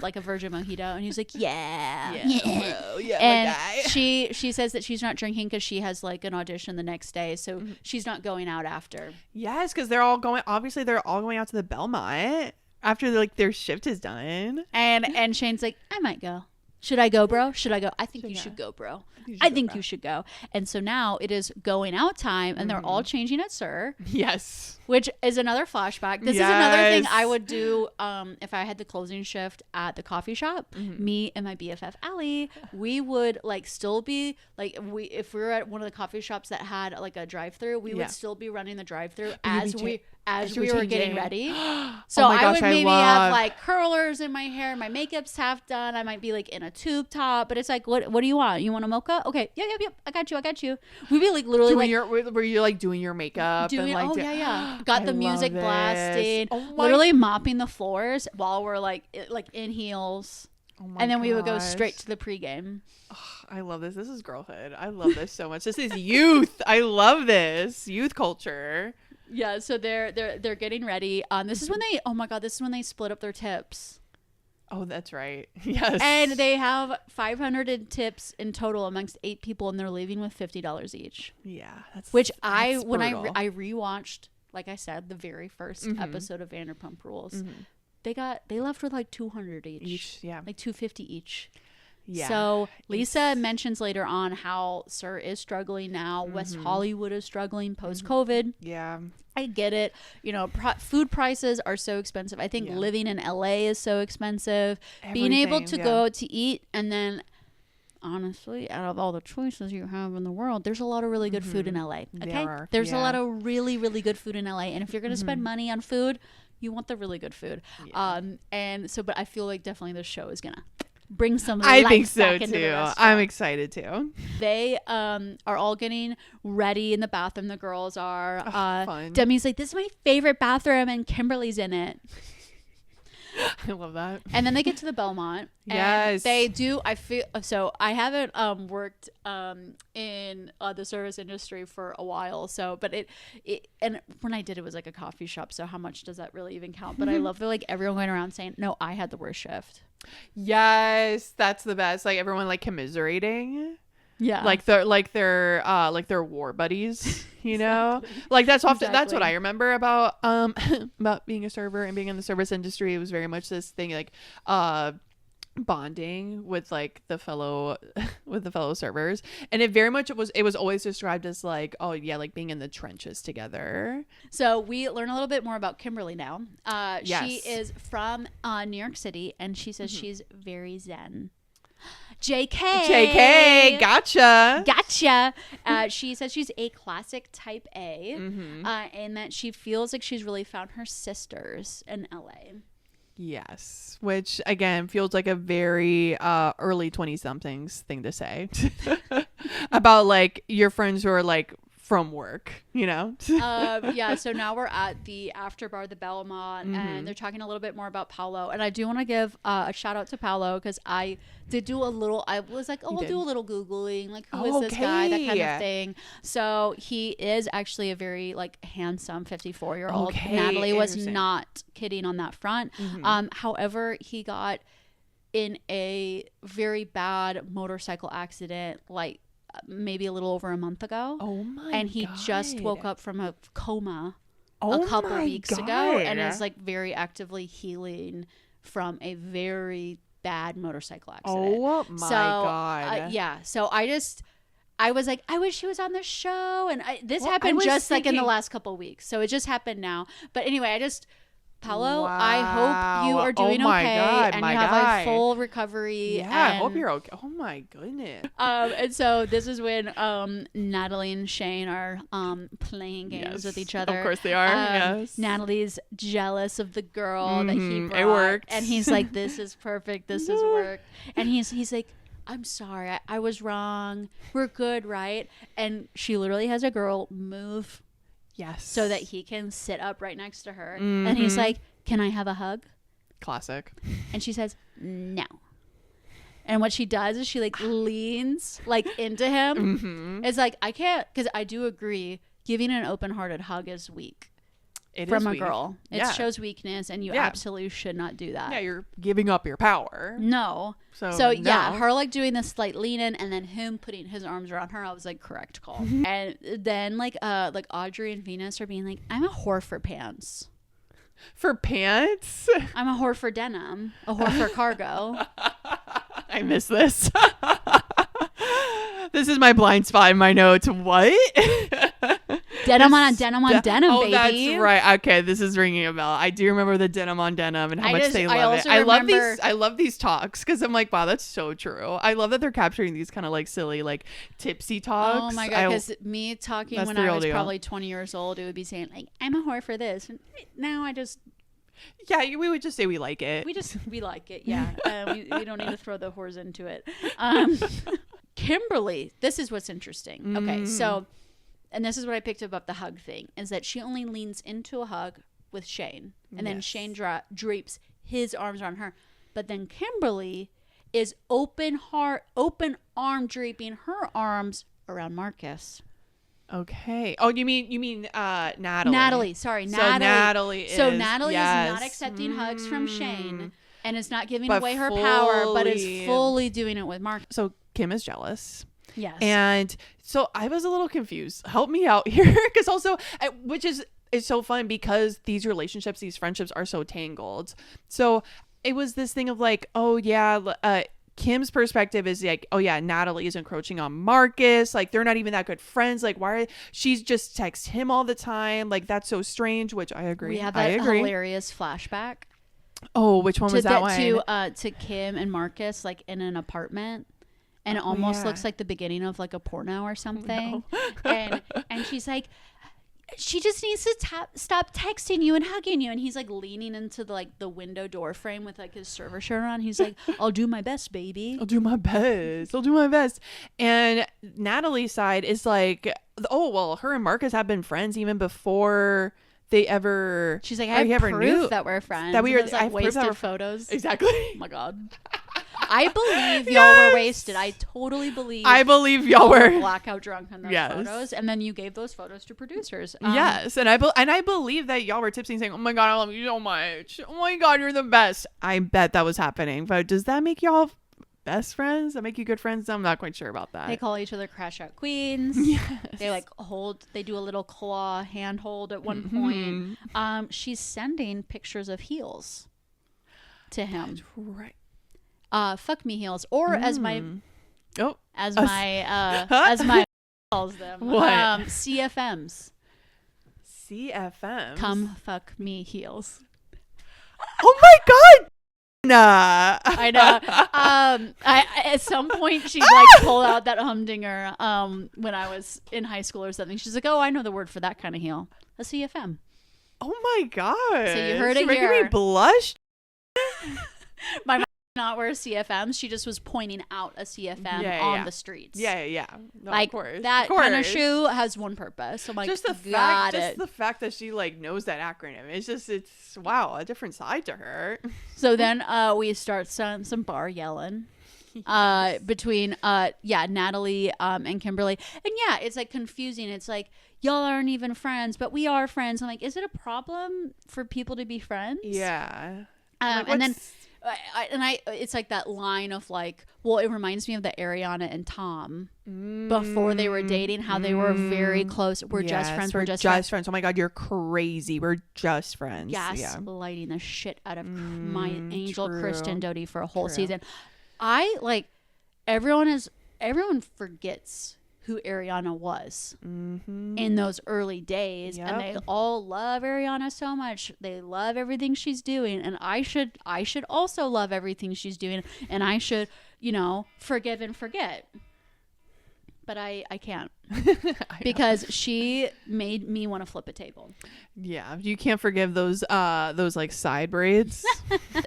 like a virgin mojito? And he's like, yeah. Bro, yeah, and my guy. she says that she's not drinking because she has like an audition the next day, so she's not going out after. Yes, because they're all going out to the Belmont after their shift is done. And Shane's like, I might go. Should I go, bro? Should I go? I think you should go, bro. I think you should go. And so now it is going out time and they're all changing at SUR. Yes. Which is another flashback. This is another thing I would do if I had the closing shift at the coffee shop. Me and my BFF Allie, we would still be if we were at one of the coffee shops that had like a drive-through, we would still be running the drive-through as we were getting ready. So I would maybe have like curlers in my hair, my makeup's half done. I might be like in a tube top, but it's like, what do you want? You want a mocha? Okay, yep. I got you. We'd be like literally were you like doing your makeup? Got the music blasting, literally mopping the floors while we're like in heels. And then we would go straight to the pregame. Oh, I love this. This is girlhood. I love this so much. This is youth. I love this youth culture. Yeah, so they're getting ready. This is when they split up their tips. Oh, that's right. Yes. And they have 500 in tips in total amongst 8 people, and they're leaving with $50 each. Yeah, that's when brutal. I rewatched, like I said, the very first episode of Vanderpump Rules, they left with like 200 each. Yeah, like 250 each. Yeah. So Lisa mentions later on how SUR is struggling now. West Hollywood is struggling post-COVID. Yeah. I get it. Food prices are so expensive. I think living in LA is so expensive. Being able to go out to eat, and then honestly, out of all the choices you have in the world, there's a lot of really good food in LA. Okay? There's a lot of really, really good food in LA. And if you're going to spend money on food, you want the really good food. Yeah. But I feel like definitely this show is going to bring some life I think so back into the too. restaurant. I'm excited too. They are all getting ready in the bathroom. The girls are. Fun. Demi's like, this is my favorite bathroom, and Kimberly's in it. I love that. And then they get to the Belmont. And Yes. they do. I feel so. I haven't worked in the service industry for a while. So, but it and when I did, it was like a coffee shop. So how much does that really even count? But I love like everyone going around saying, "No, I had the worst shift." Yes, that's the best. Like everyone like commiserating. Yeah. Like they're war buddies, you know? Like that's often that's what I remember about about being a server and being in the service industry. It was very much this thing like bonding with like the fellow servers. And it very much it was always described as like, oh yeah, like being in the trenches together. So we learn a little bit more about Kimberly now. Yes. She is from New York City, and she says she's very zen. JK, gotcha. She says she's a classic type A, and that she feels like she's really found her sisters in LA. Yes, which again feels like a very early 20-somethings thing to say about like your friends who are like from work, you know? Yeah, so now we're at the after bar, the Belmont, and they're talking a little bit more about Paolo. And I do want to give a shout out to Paolo because I did do a little, I was like, I'll do a little Googling, like, who is this guy, that kind of thing. So he is actually a very like handsome 54-year-old. Natalie was not kidding on that front. However, he got in a very bad motorcycle accident, like, maybe a little over a month ago. Oh my And he God. just woke up from a coma a couple weeks ago and is like very actively healing from a very bad motorcycle accident. Oh my God. Yeah. So I was like, I wish he was on the show. And this Well, happened just like in the thinking- last couple weeks. So it just happened now. But anyway, Paolo, I hope you are doing okay God, and my you have guy. a full recovery. Yeah, I hope and- you're okay. Oh my goodness. And so this is when Natalie and Shane are playing games with each other. Of course they are. Yes. Natalie's jealous of the girl that he brought. It worked. And he's like, this is perfect. This has worked. And he's like, I'm sorry. I was wrong. We're good, right? And she literally has a girl move Yes. so that he can sit up right next to her. And he's like, can I have a hug? Classic. And she says, no. And what she does is she like leans like into him. It's like, I can't, because I do agree, giving an open-hearted hug is weak It from is a weak. girl. It Yeah. shows weakness, and you absolutely should not do that. Yeah, you're giving up your power. No. So yeah, her like doing this slight lean in, and then him putting his arms around her. I was like, correct call. And then like Audrey and Venus are being like, I'm a whore for pants. For pants? I'm a whore for denim. A whore for cargo. I miss this. This is my blind spot in my notes. What? Denim on denim, Oh, baby. that's right. Okay, this is ringing a bell. I do remember the denim on denim and how much they love it. also I remember- love these talks because I'm like, wow, that's so true. I love that they're capturing these kind of like silly, like tipsy talks. Oh my God, because me talking That's when the I real was deal. probably 20 years old, it would be saying like, I'm a whore for this. And now I just, Yeah, we would just say we like it. we like it. Yeah. We don't need to throw the whores into it. Kimberly, this is what's interesting. Okay. So, and this is what I picked up about the hug thing, is that she only leans into a hug with Shane, and then Shane drapes his arms around her. But then Kimberly is open arm draping her arms around Marcus. Okay. Oh, you mean Natalie? Natalie. Sorry, So Natalie. Natalie is not accepting hugs from Shane and is not giving away her power, but is fully doing it with Marcus. So Kim is jealous. Yes. And so I was a little confused. Help me out here. Because also, which is so fun because these relationships, these friendships are so tangled. So it was this thing of like, oh yeah, Kim's perspective is like, oh yeah, Natalie is encroaching on Marcus. Like they're not even that good friends. Like she's just texts him all the time. Like that's so strange, which I agree. We have that hilarious flashback. Oh, which one was that one? To Kim and Marcus, like in an apartment. And it almost looks like the beginning of like a porno or something. No. and she's like, she just needs to stop texting you and hugging you. And he's like leaning into the window door frame with like his server shirt on. He's like, I'll do my best, baby. I'll do my best. And Natalie's side is like, oh, well, her and Marcus have been friends even before they ever. She's like, or I he have ever proof knew that we're friends. that we And were- there's, I like have proof that wasted we're- photos. Exactly. Oh my god. I believe y'all Yes! were wasted. I totally believe. I believe y'all y'all were were. blackout drunk in those Yes. photos, and then you gave those photos to producers. Yes, and I believe that y'all were tipsy and saying, "Oh my god, I love you so much. Oh my god, you're the best." I bet that was happening. But does that make y'all best friends? That make you good friends? I'm not quite sure about that. They call each other crash out queens. Yes. They like they do a little claw hand hold at one Mm-hmm. point. She's sending pictures of heels to him. Right. Fuck me heels, or as my Oh. as Us- my Huh? as my calls them. What? CFMs. CFM. Come fuck me heels. Oh my god. Nah. I know. I at some point she like pulled out that humdinger when I was in high school or something. She's like, "Oh, I know the word for that kind of heel. A CFM." Oh my god. So you heard it You're making here. me blush. My mom did not wear CFMs. She just was pointing out a CFM Yeah, on yeah. the streets. Yeah. No, Like of course. that Of kind of course. shoe has one purpose. So I'm like, Just the got fact, it. just the fact that she like knows that acronym. It's wow, a different side to her. So then we start some bar yelling between Natalie and Kimberly. And yeah, it's like confusing. It's like y'all aren't even friends, but we are friends. I'm like, is it a problem for people to be friends? Yeah. And then it's like that line of like, well, it reminds me of the Ariana and Tom before they were dating, how they were very close. We're just friends. We're just friends. Oh my god, you're crazy. We're just friends. gaslighting the shit out of my angel true. Kristen Doty for a whole True. season. I like everyone forgets who Ariana was in those early days, and they all love Ariana so much. They love everything she's doing, and I should also love everything she's doing, and I should, forgive and forget. But I can't because she made me want to flip a table. Yeah, you can't forgive those like side braids.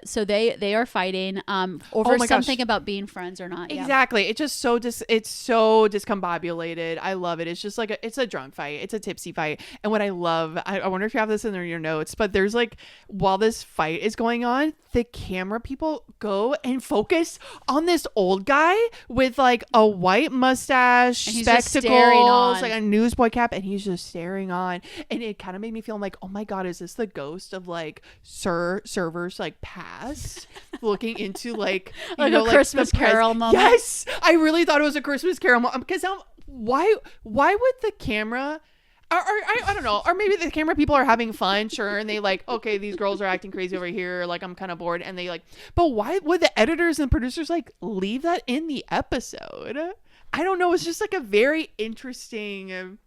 So they are fighting over something about being friends or not. Exactly. It's just so it's so discombobulated. I love it. It's just like it's a drunk fight. It's a tipsy fight. And what I love, I wonder if you have this in your notes, but there's like while this fight is going on, the camera people go and focus on this old guy with like a white mustache, And he's just staring spectacles, on. like a newsboy cap, and he's just staring on. And it kind of made me feel like, oh my god, is this the ghost of like servers like past looking into like Like a Christmas Carol moment? Yes, I really thought it was a Christmas Carol moment because why would the camera? I don't know, or maybe the camera people are having fun, sure, and they like, okay, these girls are acting crazy over here, like I'm kind of bored, and they like, but why would the editors and producers like leave that in the episode? I don't know. It's just like a very interesting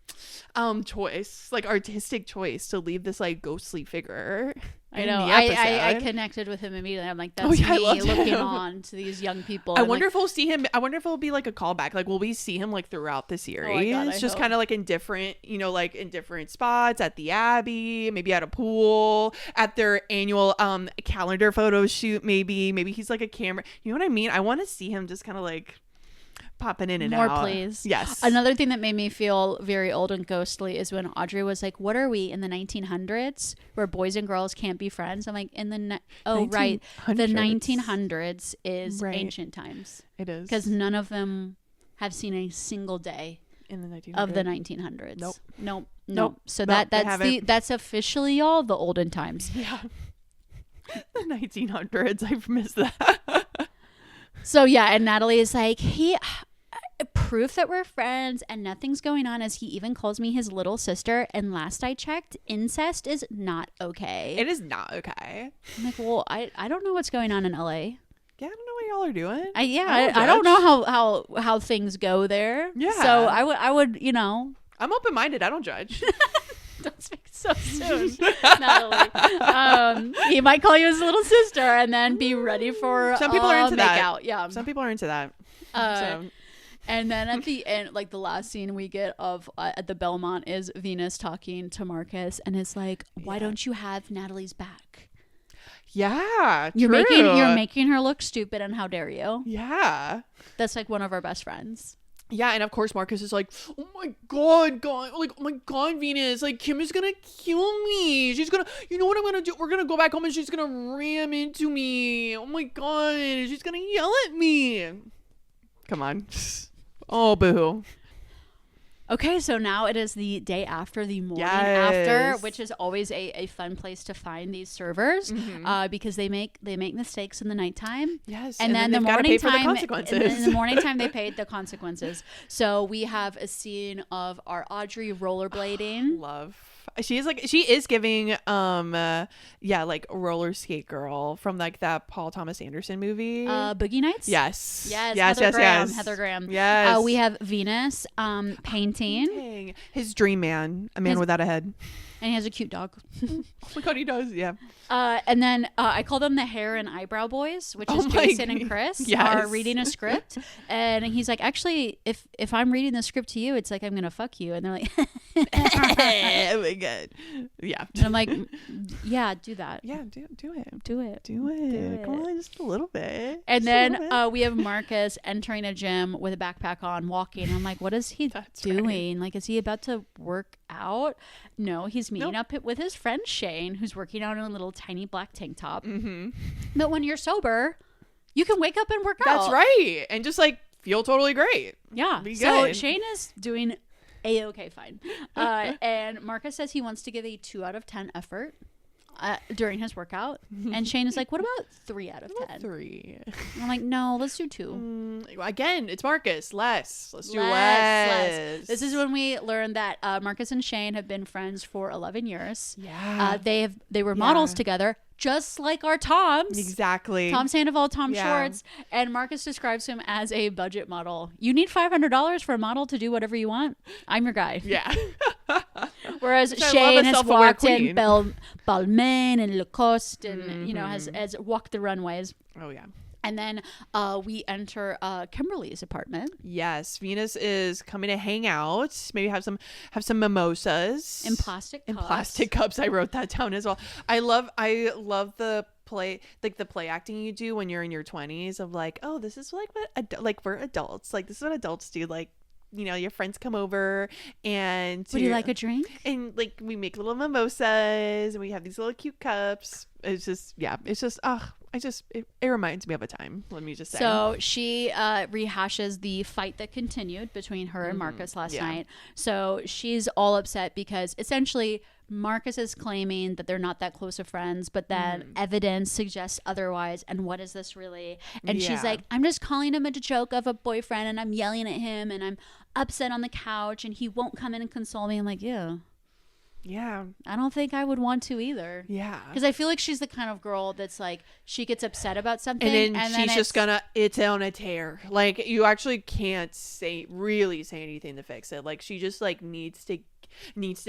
choice, like artistic choice to leave this like ghostly figure. I know. The I connected with him immediately. I'm like, that's I me loved looking him. on to these young people. I I'm wonder like, if we'll see him. I wonder if it'll be like a callback. Like, will we see him like throughout the series? God, I Just hope. kind of like in different, like in different spots at the Abbey, maybe at a pool, at their annual calendar photo shoot. Maybe he's like a camera. You know what I mean? I want to see him just kind of like popping in and more, out. please. Yes. Another thing that made me feel very old and ghostly is when Audrey was like, "What are we in the 1900s where boys and girls can't be friends?" I'm like, "In the right, the 1900s is Right. ancient times It is because none of them have seen a single day in the 1900s. of the 1900s. Nope. Nope. So Nope, they that's haven't. that's officially all the olden times. Yeah. The 1900s. I've missed that. So yeah, and Natalie is like, proof that we're friends and nothing's going on, as he even calls me his little sister. And last I checked, incest is not okay. It is not okay. I'm like, well, I don't know what's going on in LA. Yeah, I don't know what y'all are doing. I don't know how things go there. Yeah. So I would I'm open-minded. I don't judge. don't speak so soon, Natalie. He might call you his little sister and then be ready for Some people are into that. makeout. Yeah. Some people are into that. So. And then at the end, like the last scene we get of at the Belmont is Venus talking to Marcus, and it's like, why don't you have Natalie's back? Yeah, You're true. making her look stupid, and how dare you? Yeah. That's like one of our best friends. Yeah, and of course Marcus is like, oh my god, like, oh my god, Venus, like, Kim is gonna kill me. She's gonna, you know what I'm gonna do? We're gonna go back home and she's gonna ram into me. Oh my god, she's gonna yell at me. Come on. Oh, boo. Okay, so now it is the day after, the morning Yes. after, which is always a fun place to find these servers, because they make mistakes in the nighttime. Yes, and then the they've gotta morning pay for the time, consequences. in the morning time, they paid the consequences. So we have a scene of our Audrey rollerblading. Love. She is giving like roller skate girl from like that Paul Thomas Anderson movie. Boogie Nights. Yes. Heather Graham. Yes. We have Venus painting. Dang. His dream man, a man without a head. And he has a cute dog. Oh my god, he does. Yeah. And then I call them the hair and eyebrow boys, which is my Jason and Chris are reading a script. And he's like, actually, if I'm reading the script to you, it's like I'm gonna fuck you. And they're like, oh my god. Yeah. And I'm like, yeah, do that. Yeah, do it. Do it. Do it. Come on, just a little bit. And then we have Marcus entering a gym with a backpack on, walking. I'm like, what is he doing? Like, is he about to work out? No, he's meeting up with his friend Shane, who's working out in a little tiny black tank top. Mm-hmm. But when you're sober, you can wake up and work out. That's right. And just like feel totally great. Yeah. Be So good. Shane is doing A-okay fine. And Marcus says he wants to give a 2 out of 10 effort during his workout. And Shane is like, what about 3 out of 10? 3. And I'm like, no, let's do 2. Again, it's Marcus. Let's do less. Less. This is when we learned that Marcus and Shane have been friends for 11 years. Yeah. They were models together, just like our Toms. Exactly. Tom Sandoval, Tom Schwartz, and Marcus describes him as a budget model. You need $500 for a model to do whatever you want. I'm your guy. Yeah. Whereas Shane has walked in Belmont and Lacoste and has walked the runways. Oh yeah. And then we enter Kimberly's apartment. Yes, Venus is coming to hang out. Maybe have some mimosas In plastic cups. I wrote that down as well. I love the play, like the play acting you do when you're in your 20s of like, oh, this is like what we're adults. Like this is what adults do. Like, you know, your friends come over and would you like a drink? And like we make little mimosas and we have these little cute cups. It reminds me of a time. Let me just say. So she rehashes the fight that continued between her and Marcus last night. So she's all upset because essentially Marcus is claiming that they're not that close of friends, but then evidence suggests otherwise. And what is this really? And she's like, I'm just calling him a joke of a boyfriend and I'm yelling at him and I'm upset on the couch and he won't come in and console me. I'm like, yeah, I don't think I would want to either. Yeah. Because I feel like she's the kind of girl that's like, she gets upset about something. And then she's just it's on a tear. Like, you actually can't really say anything to fix it. Like, she just like needs to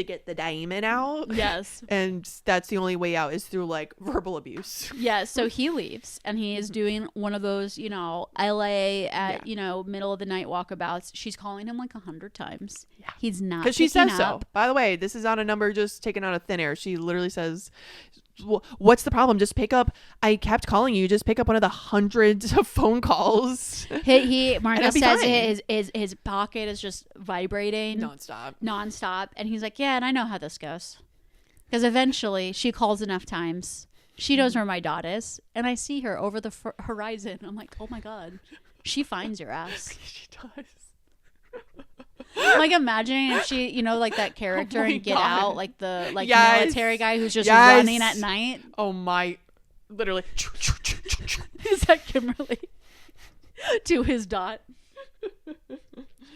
get the diamond out. Yes. And that's the only way out is through like verbal abuse. Yeah. So he leaves and he is doing one of those, LA at, middle of the night walkabouts. She's calling him like 100 times. Yeah. He's not. Because she says up. so. By the way, this is not a number just taken out of thin air. She literally says, what's the problem? Just pick up. I kept calling you. Just pick up one of the hundreds of phone calls. Marcus says his pocket is just vibrating nonstop. And he's like, yeah, and I know how this goes. Because eventually she calls enough times. She knows where my dot is. And I see her over the horizon. I'm like, oh my God. She finds your ass. She does. Like, imagine if she, like that character in Get Out, like the military guy who's just Yes. running at night. Oh my, literally. Is that Kimberly to his dot?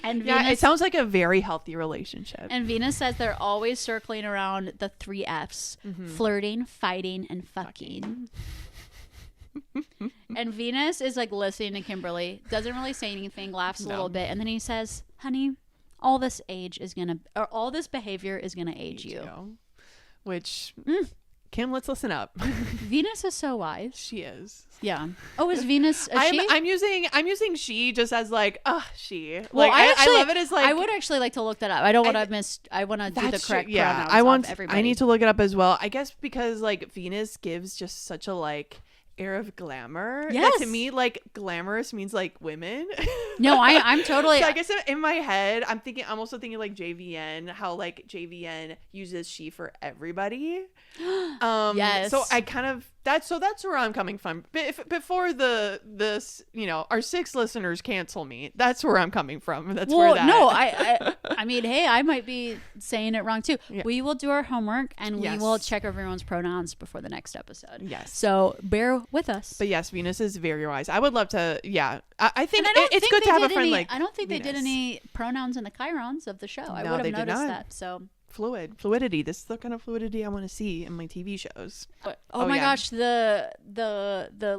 And Venus, it sounds like a very healthy relationship. And Venus says they're always circling around the 3 F's: flirting, fighting, and fucking. And Venus is like listening to Kimberly, doesn't really say anything, laughs a little bit, and then he says, honey, all this behavior is gonna age you. Which Kim, let's listen up. Venus is so wise. She is. Yeah. Oh, is Venus a she? I'm using she just as like she. Well, like, I love it as like, I would actually like to look that up. I don't want to miss. I want to do the correct pronouns. I need to look it up as well. I guess because like Venus gives just such a like air of glamour. Yes. That to me, like, glamorous means like women. No, I'm totally. So I guess in my head, I'm also thinking like JVN, how like JVN uses she for everybody. Yes. So I kind of that's where I'm coming from. Before this, our 6 listeners cancel me. That's where I'm coming from. That's where that. No, I mean, hey, I might be saying it wrong too. Yeah. We will do our homework and we Yes. will check everyone's pronouns before the next episode. Yes. So bear with us. But yes, Venus is very wise. I would love to. Yeah, I think And I don't it's think good to they have a did friend any- like. I don't think they did Venus. any pronouns in the chirons of the show. I No, would they have did noticed not. that. So. Fluidity. This is the kind of fluidity I want to see in my TV shows. Oh my yeah. gosh, the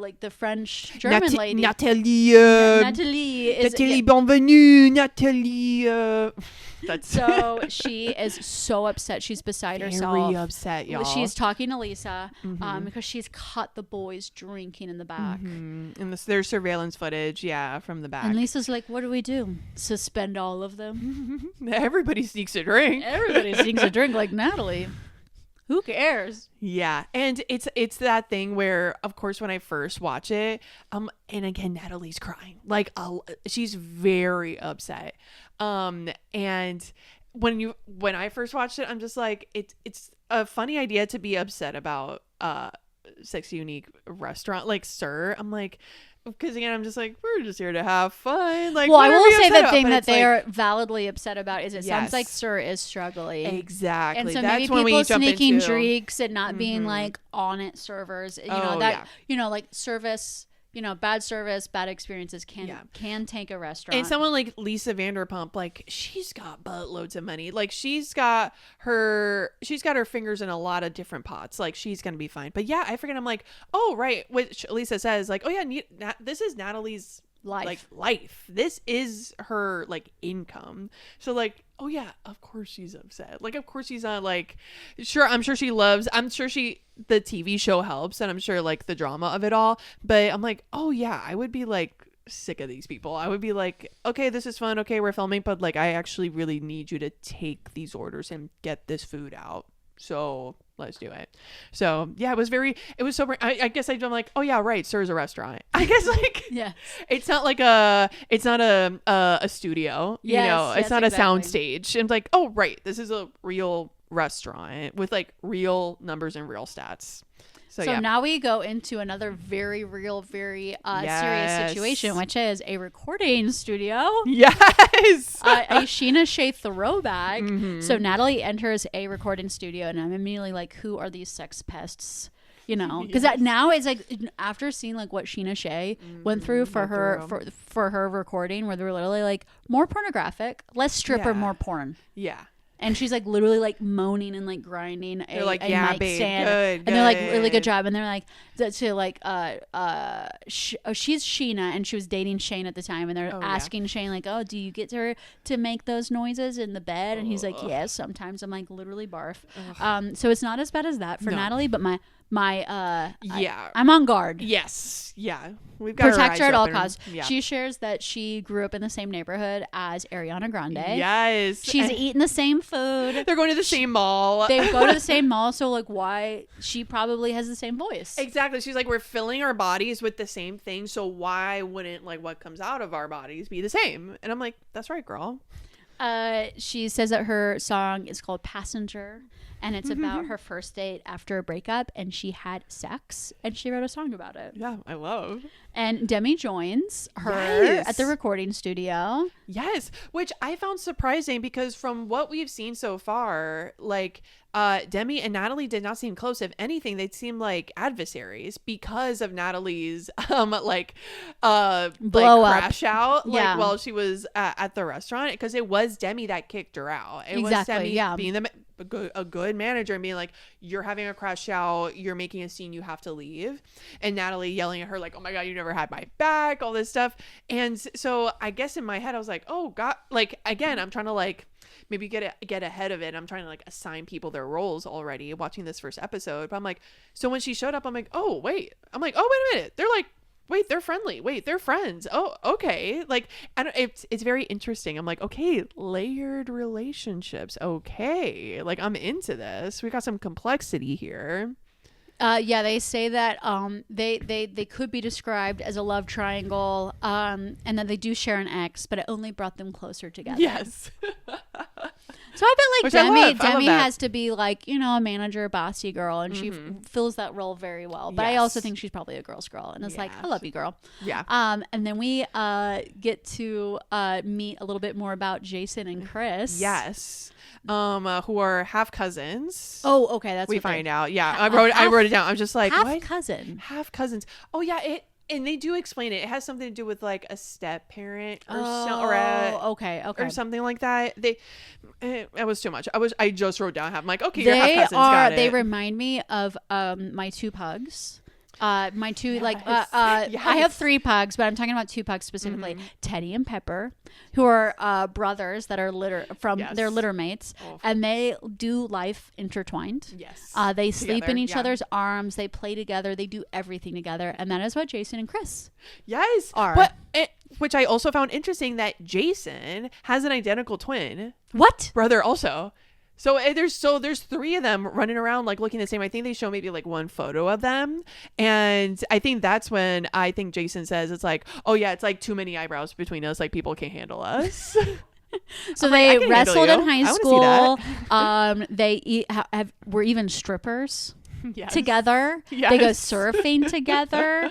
like the French German lady Nathalie. Natalie is Nathalie, bienvenue, Nathalie. That's so she is so upset. She's beside herself. very upset, y'all. She's talking to Lisa because she's caught the boys drinking in the back. And there's surveillance footage, from the back. And Lisa's like, what do we do? Suspend all of them? Everybody sneaks a drink. Everybody sneaks a drink like Natalie. Who cares? Yeah, and it's that thing where, of course, when I first watch it, and again, Natalie's crying, like she's very upset, and when I first watched it, I'm just like, it's a funny idea to be upset about Sexy Unique restaurant like SUR. I'm like, because again, I'm just like, we're just here to have fun. Like, well, I will say the about? thing But that it's they like, are validly upset about is it sounds like Yes. SUR is struggling. exactly. And so That's maybe when we people jump sneaking into, drinks and not being like on it servers, like service, bad service, bad experiences can tank a restaurant. And someone like Lisa Vanderpump, like, she's got buttloads of money. Like, she's got her fingers in a lot of different pots. Like, she's gonna be fine. But yeah, I forget. I'm like, oh right, which Lisa says, like, oh yeah, this is Natalie's life. This is her like income. So like, oh yeah, of course she's upset. Like, of course she's not like, sure, I'm sure the TV show helps, and I'm sure like the drama of it all. But I'm like, oh yeah, I would be like sick of these people. I would be like, okay, this is fun. Okay, we're filming, but like, I actually really need you to take these orders and get this food out. So let's do it. So yeah, it was so, I guess I'm like, oh yeah, right, SUR's a restaurant. I guess like, yeah, it's not a studio, it's not a sound stage. And like, oh right, this is a real restaurant with like real numbers and real stats. So yeah. Now we go into another very real, very serious situation, which is a recording studio. Yes. A Sheena Shea throwback. So Natalie enters a recording studio, and I'm immediately like, who are these sex pests? Because that now is like, after seeing like what Sheena Shea went through for her recording, where they were literally like, more pornographic, less stripper, more porn. Yeah. And she's like literally like moaning and like grinding a like, mic babe, stand. good, and they're like, really good job. And they're like, she's Sheena, and she was dating Shane at the time. And they're asking Shane like, oh, do you get her to make those noises in the bed? And he's like, yes, sometimes. I'm like, literally barf. So it's not as bad as that for Natalie, but I'm on guard. Yes. Yeah. We've got protect her at all costs. Yeah. She shares that she grew up in the same neighborhood as Ariana Grande. Yes. She's eating the same food. They're going to the same mall. They go to the same mall, so like, why? She probably has the same voice. Exactly. She's like, we're filling our bodies with the same thing, so why wouldn't like what comes out of our bodies be the same? And I'm like, that's right, girl. She says that her song is called Passenger, and it's about her first date after a breakup, and she had sex, and she wrote a song about it. Yeah, I love. And Demi joins her at the recording studio. Yes, which I found surprising because from what we've seen so far, like Demi and Natalie did not seem close. If anything, they seem like adversaries because of Natalie's like crash out while she was at the restaurant, because it was Demi that kicked her out. It was Demi being a good manager and being like, you're having a crash out, you're making a scene, you have to leave. And Natalie yelling at her like, oh my god, you never had my back, all this stuff. And so I guess in my head I was like, oh god, like again, I'm trying to like maybe get ahead of it. I'm trying to like assign people their roles already watching this first episode. But I'm like, so when she showed up, I'm like, oh wait a minute, they're like, wait, they're friendly. Wait, they're friends. Oh, okay. Like, it's very interesting. I'm like, okay, layered relationships. Okay. Like, I'm into this. We got some complexity here. Yeah, they say that they could be described as a love triangle, and that they do share an ex, but it only brought them closer together. Yes. So I bet Which I love. Demi that. has to be like, you know, a manager, bossy girl, and she fills that role very well. But I Yes. also think she's probably a girl's girl, and it's like, I love you, girl. Yeah. And then we get to meet a little bit more about Jason and Chris. Yes. Who are half cousins. Oh, okay, that's we what find out. Yeah, I wrote it down. I'm just like, half what? cousin. Half cousins. Oh yeah, and they do explain it. It has something to do with like a step parent or okay. or something like that. It was too much. I just wrote down half. I'm like, okay, you're half cousins. Got it. They remind me of my two pugs. My two Yes. I have 3 pugs, but I'm talking about 2 pugs specifically, Teddy and Pepper, who are brothers that are they're litter mates, and they do life intertwined. Yes. They sleep in each yeah. other's arms, they play together, they do everything together, and that is what Jason and Chris Yes. are. But which I also found interesting that Jason has an identical twin What? brother also. So there's 3 of them running around like looking the same. I think they show maybe like one photo of them, and I think that's when I think Jason says it's like, oh yeah, it's like too many eyebrows between us, like people can't handle us. So they like, wrestled in high school. They were even strippers. Yes. Together. Yes. They go surfing together.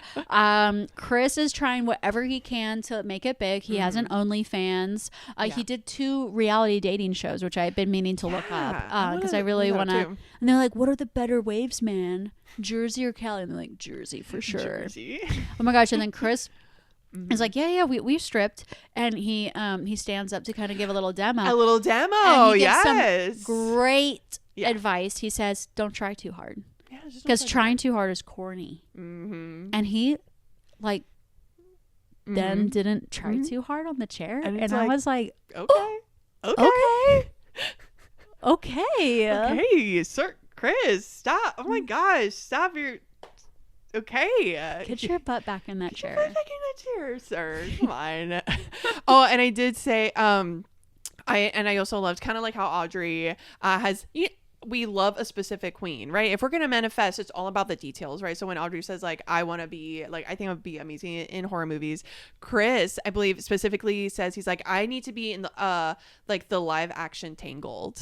Chris is trying whatever he can to make it big. He has an OnlyFans. He did 2 reality dating shows, which I've been meaning to look up because I really want to. And they're like, what are the better waves, man? Jersey or Cali? And they're like, Jersey for sure. Jersey. Oh my gosh. And then Chris is like, yeah, we stripped. And he stands up to kind of give a little demo. And he gives some great advice. He says, don't try too hard. Because trying too hard is corny. And he then didn't try too hard on the chair. And I was like, okay, sir, Chris, stop. Oh my gosh, stop your. Okay. Get your butt back in that chair. Back in that chair, sir. Come on. Oh, and I did say, I also loved kind of like how Audrey has. We love a specific queen, right? If we're going to manifest, it's all about the details, right? So when Audrey says like, I want to be like, I think I would be amazing in horror movies. Chris, I believe specifically says he's like, I need to be in the, like the live action Tangled,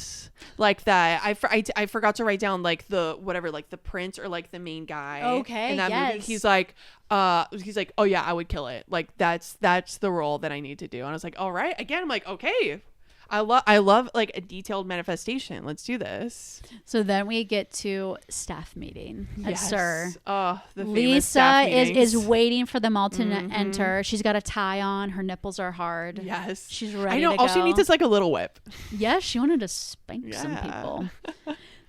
like that. I forgot to write down like like the prince or like the main guy. Okay. In that movie. He's like, oh yeah, I would kill it. Like that's the role that I need to do. And I was like, all right. Again, I'm like, okay. I love like a detailed manifestation. Let's do this. So then we get to staff meeting at SUR. Oh, the Lisa is waiting for them all to enter. She's got a tie on. Her nipples are hard. Yes. She's ready I know. to go. All she needs is like a little whip. Yes, she wanted to spank some people.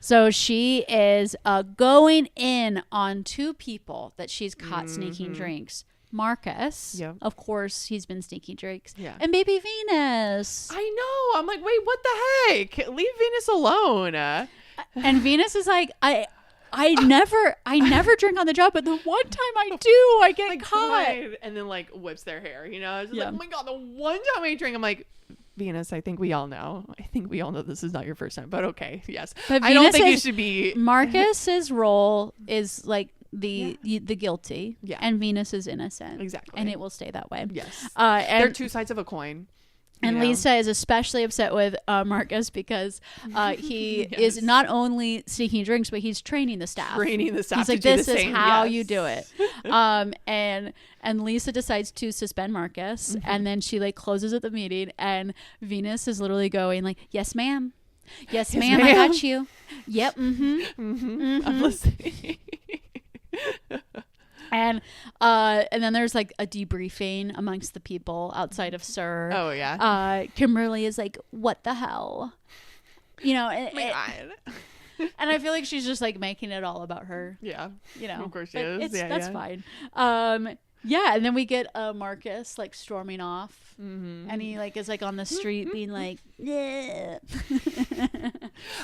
So she is going in on 2 people that she's caught sneaking drinks. Marcus, of course, he's been sneaking drinks. Yeah. And baby Venus. I know. I'm like, wait, what the heck? Leave Venus alone. And Venus is like, I never drink on the job, but the one time I do, I get like, caught. And then like whips their hair, you know? It's like, oh my God, the one time I drink, I'm like, Venus, I think we all know this is not your first time, but okay. Yes. But I don't think you should be. Marcus's role is like the guilty, and Venus is innocent, exactly, and it will stay that way. Yes. And they're 2 sides of a coin. And Lisa is especially upset with Marcus because he is not only sneaking drinks, but he's training the staff. He's like, this is how you do it. And Lisa decides to suspend Marcus, and then she like closes at the meeting, and Venus is literally going like, yes, ma'am. Yes, ma'am. I got you. Yep. I'm listening. And then there's like a debriefing amongst the people outside of SUR. Oh yeah. Kimberly is like, what the hell? You know, and I feel like she's just like making it all about her. Yeah. You know. Of course she is. That's fine. Yeah, and then we get Marcus like storming off, and he like is like on the street being like, yeah.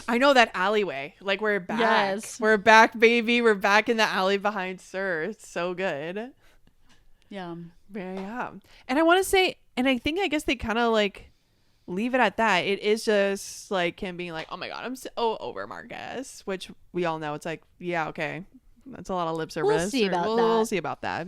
I know that alleyway. Like we're back. Yes, we're back, baby. We're back in the alley behind SUR. It's so good. Yeah. Yeah. And I want to say, and I guess they kind of like leave it at that. It is just like him being like, oh my God, I'm so over Marcus, which we all know. It's like, yeah, okay. That's a lot of lip service. We'll see about that. We'll see about that.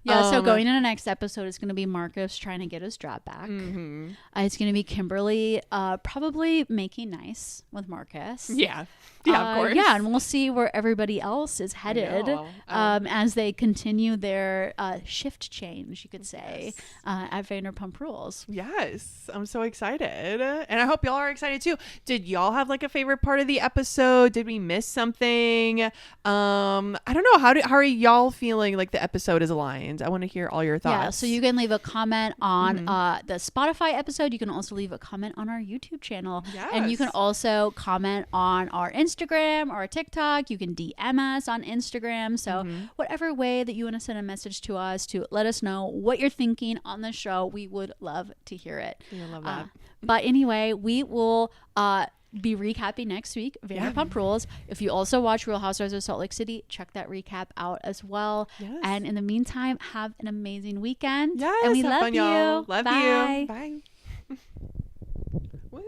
Yeah, so going into the next episode is going to be Marcus trying to get his job back. It's going to be Kimberly probably making nice with Marcus. Yeah. Yeah, of course. Yeah, and we'll see where everybody else is headed as they continue their shift change, you could say, at Vanderpump Rules. Yes, I'm so excited. And I hope y'all are excited too. Did y'all have like a favorite part of the episode? Did we miss something? I don't know. How are y'all feeling like the episode is aligned? I want to hear all your thoughts. Yeah, so you can leave a comment on the Spotify episode. You can also leave a comment on our YouTube channel. Yes. And you can also comment on our Instagram or TikTok. You can DM us on Instagram. So whatever way that you want to send a message to us to let us know what you're thinking on the show, we would love to hear it. I love that. But anyway, we will be recapping next week Vanderpump Rules. If you also watch Real Housewives of Salt Lake City, check that recap out as well. Yes. And in the meantime, have an amazing weekend. Yes, and we have love fun, you. Y'all. Love Bye. you. Bye. Woo.